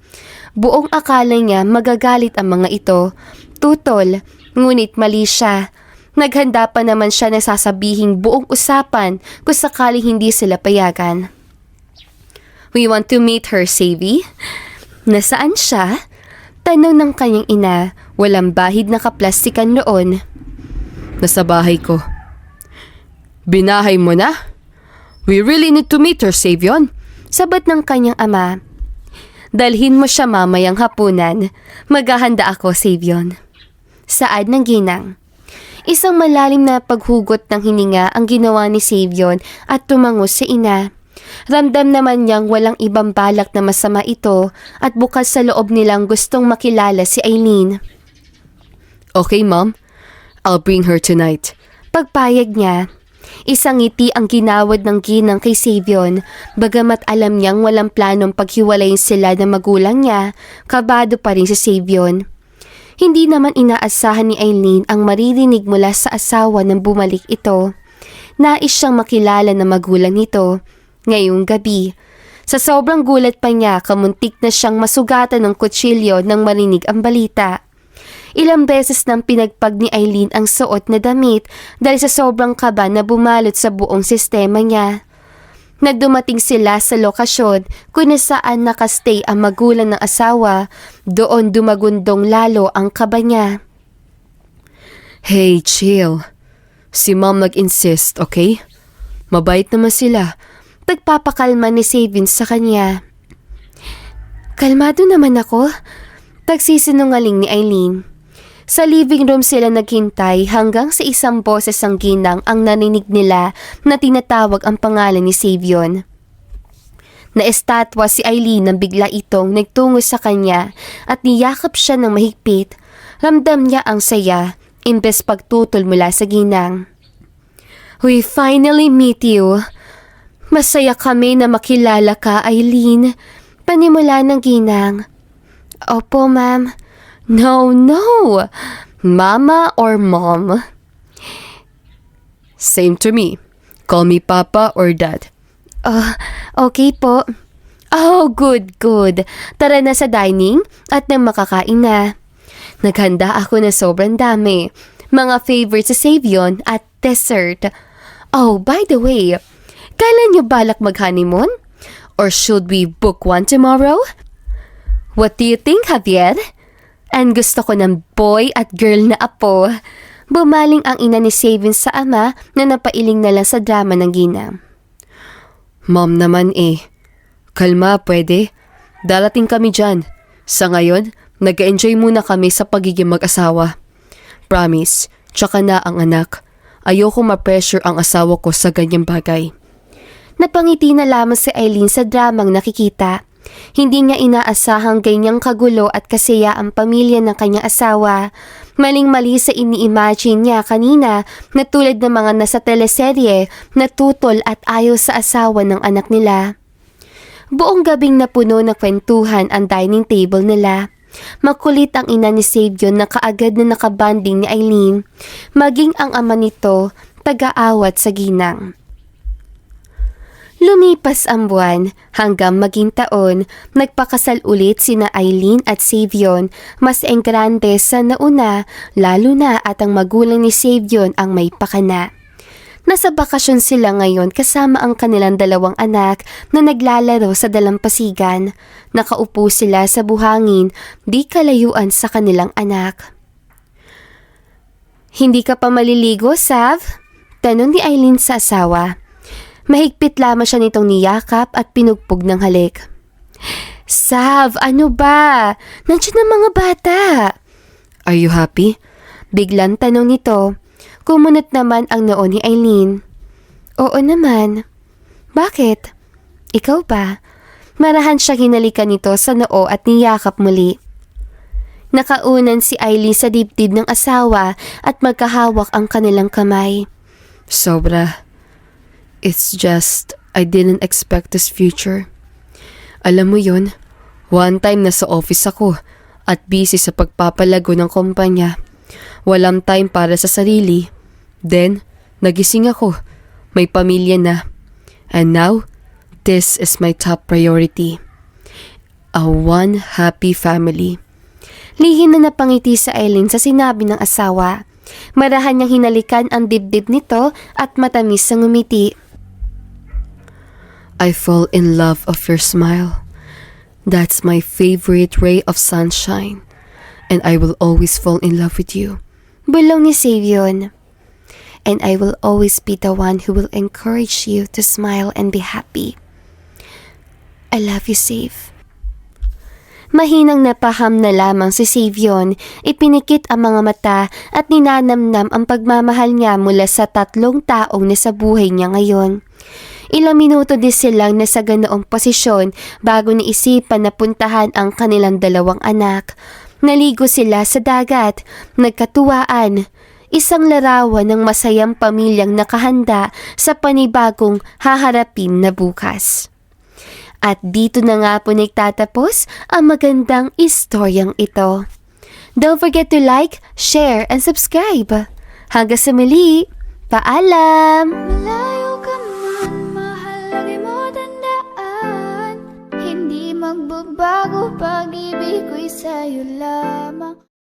Buong akala niya magagalit ang mga ito. Tutol, ngunit mali siya. Naghanda pa naman siya na sasabihing buong usapan kung sakaling hindi sila payagan. We want to meet her, Savvy. Nasaan siya? Tanong ng kanyang ina, walang bahid na kaplastikan noon. Nasa bahay ko. Binahay mo na? We really need to meet her, Savyon. Sabat ng kanyang ama. Dalhin mo siya mamayang hapunan. Maghahanda ako, Savyon. Saad ng ginang. Isang malalim na paghugot ng hininga ang ginawa ni Savyon at tumango sa ina. Ramdam naman niyang walang ibang balak na masama ito at bukas sa loob nilang gustong makilala si Eileen. Okay, Mom. I'll bring her tonight. Pagpayag niya. Isang ngiti ang ginawad ng ginang kay Savion, bagamat alam niyang walang planong paghiwalayin sila ng magulang niya, kabado pa rin si Savion. Hindi naman inaasahan ni Eileen ang maririnig mula sa asawa nang bumalik ito. Nais siyang makilala ng magulang nito. Ngayong gabi, sa sobrang gulat pa niya, kamuntik na siyang masugatan ng kutsilyo nang marinig ang balita. Ilang beses nang pinagpag ni Eileen ang suot na damit dahil sa sobrang kaba na bumalot sa buong sistema niya. Nagdumating sila sa lokasyon kung nasaan nakastay ang magulang ng asawa, doon dumagundong lalo ang kaba niya. Hey, chill. Si Mom nag-insist, okay? Mabait naman sila. Pagpapakalma ni Savin sa kanya. Kalmado naman ako, tagsisinungaling ni Eileen. Sa living room sila naghintay hanggang sa isang boses ang ginang ang narinig nila na tinatawag ang pangalan ni Savion. Naestatwa si Eileen nang bigla itong nagtungo sa kanya at niyakap siya ng mahigpit. Ramdam niya ang saya, imbes pagtutol mula sa ginang. We finally meet you. Masaya kami na makilala ka, Eileen. Panimula ng ginang. Opo, ma'am. No. Mama or Mom? Same to me. Call me Papa or Dad. Okay po. Oh, good. Tara na sa dining at nang makakain na. Naghanda ako na sobrang dami. Mga favorites sa Savion at dessert. Oh, by the way, kailan niyo balak mag-honeymoon? Or should we book one tomorrow? What do you think, Javier? And gusto ko ng boy at girl na apo. Bumaling ang ina ni Savin sa ama na napailing na lang sa drama ng ginang. Mom naman Kalma, pwede? Darating kami dyan. Sa ngayon, nag-enjoy muna kami sa pagiging mag-asawa. Promise, tsaka na ang anak. Ayoko ma-pressure ang asawa ko sa ganyang bagay. Napangiti na lamang si Eileen sa dramang nakikita. Hindi niya inaasahang ganyang kagulo at kasaya ang pamilya ng kanyang asawa. Maling-mali sa ini-imagine niya kanina na tulad ng mga nasa teleserye na tutol at ayaw sa asawa ng anak nila. Buong gabing napuno ng kwentuhan ang dining table nila. Makulit ang ina ni Savion na kaagad na nakabanding ni Eileen. Maging ang ama nito, taga-awat sa ginang. Lumipas ang buwan hanggang maging taon, nagpakasal ulit sina Eileen at Savion. Mas enggrande sa nauna, lalo na at ang magulang ni Savion ang may pakana. Nasa bakasyon sila ngayon kasama ang kanilang dalawang anak na naglalaro sa dalampasigan. Nakaupo sila sa buhangin, di kalayuan sa kanilang anak. Hindi ka pa maliligo, Sav? Tanong ni Eileen sa asawa. Mahigpit lamang siya nitong niyakap at pinugpog ng halik. Sav, ano ba? Nandiyan ang mga bata. Are you happy? Biglang tanong nito. Kumunot naman ang noo ni Eileen. Oo naman. Bakit? Ikaw ba? Marahan siyang hinalikan nito sa noo at niyakap muli. Nakaunan si Eileen sa dibdib ng asawa at magkahawak ang kanilang kamay. Sobra. It's just, I didn't expect this future. Alam mo yun, one time nasa office ako at busy sa pagpapalago ng kumpanya. Walang time para sa sarili. Then, nagising ako. May pamilya na. And now, this is my top priority. A one happy family. Lihim na napangiti sa Eileen sa sinabi ng asawa. Marahan niyang hinalikan ang dibdib nito at matamis ang ngumiti. I fall in love of your smile. That's my favorite ray of sunshine. And I will always fall in love with you. Bulong ni Savion. And I will always be the one who will encourage you to smile and be happy. I love you, Save. Mahinang napaham na lamang si Savion, ipinikit ang mga mata at ninanamnam ang pagmamahal niya mula sa tatlong taong nasa buhay niya ngayon. Ilang minuto din silang nasa ganoong posisyon bago naisipan na puntahan ang kanilang dalawang anak. Naligo sila sa dagat, nagkatuwaan, isang larawan ng masayang pamilyang nakahanda sa panibagong haharapin na bukas. At dito na nga po nagtatapos ang magandang istoryang ito. Don't forget to like, share, and subscribe. Hanggang sa muli, paalam! Malayo ka man, mahal, lagi mo tandaan. Hindi magbabago, pag-ibig ko'y sa'yo lamang.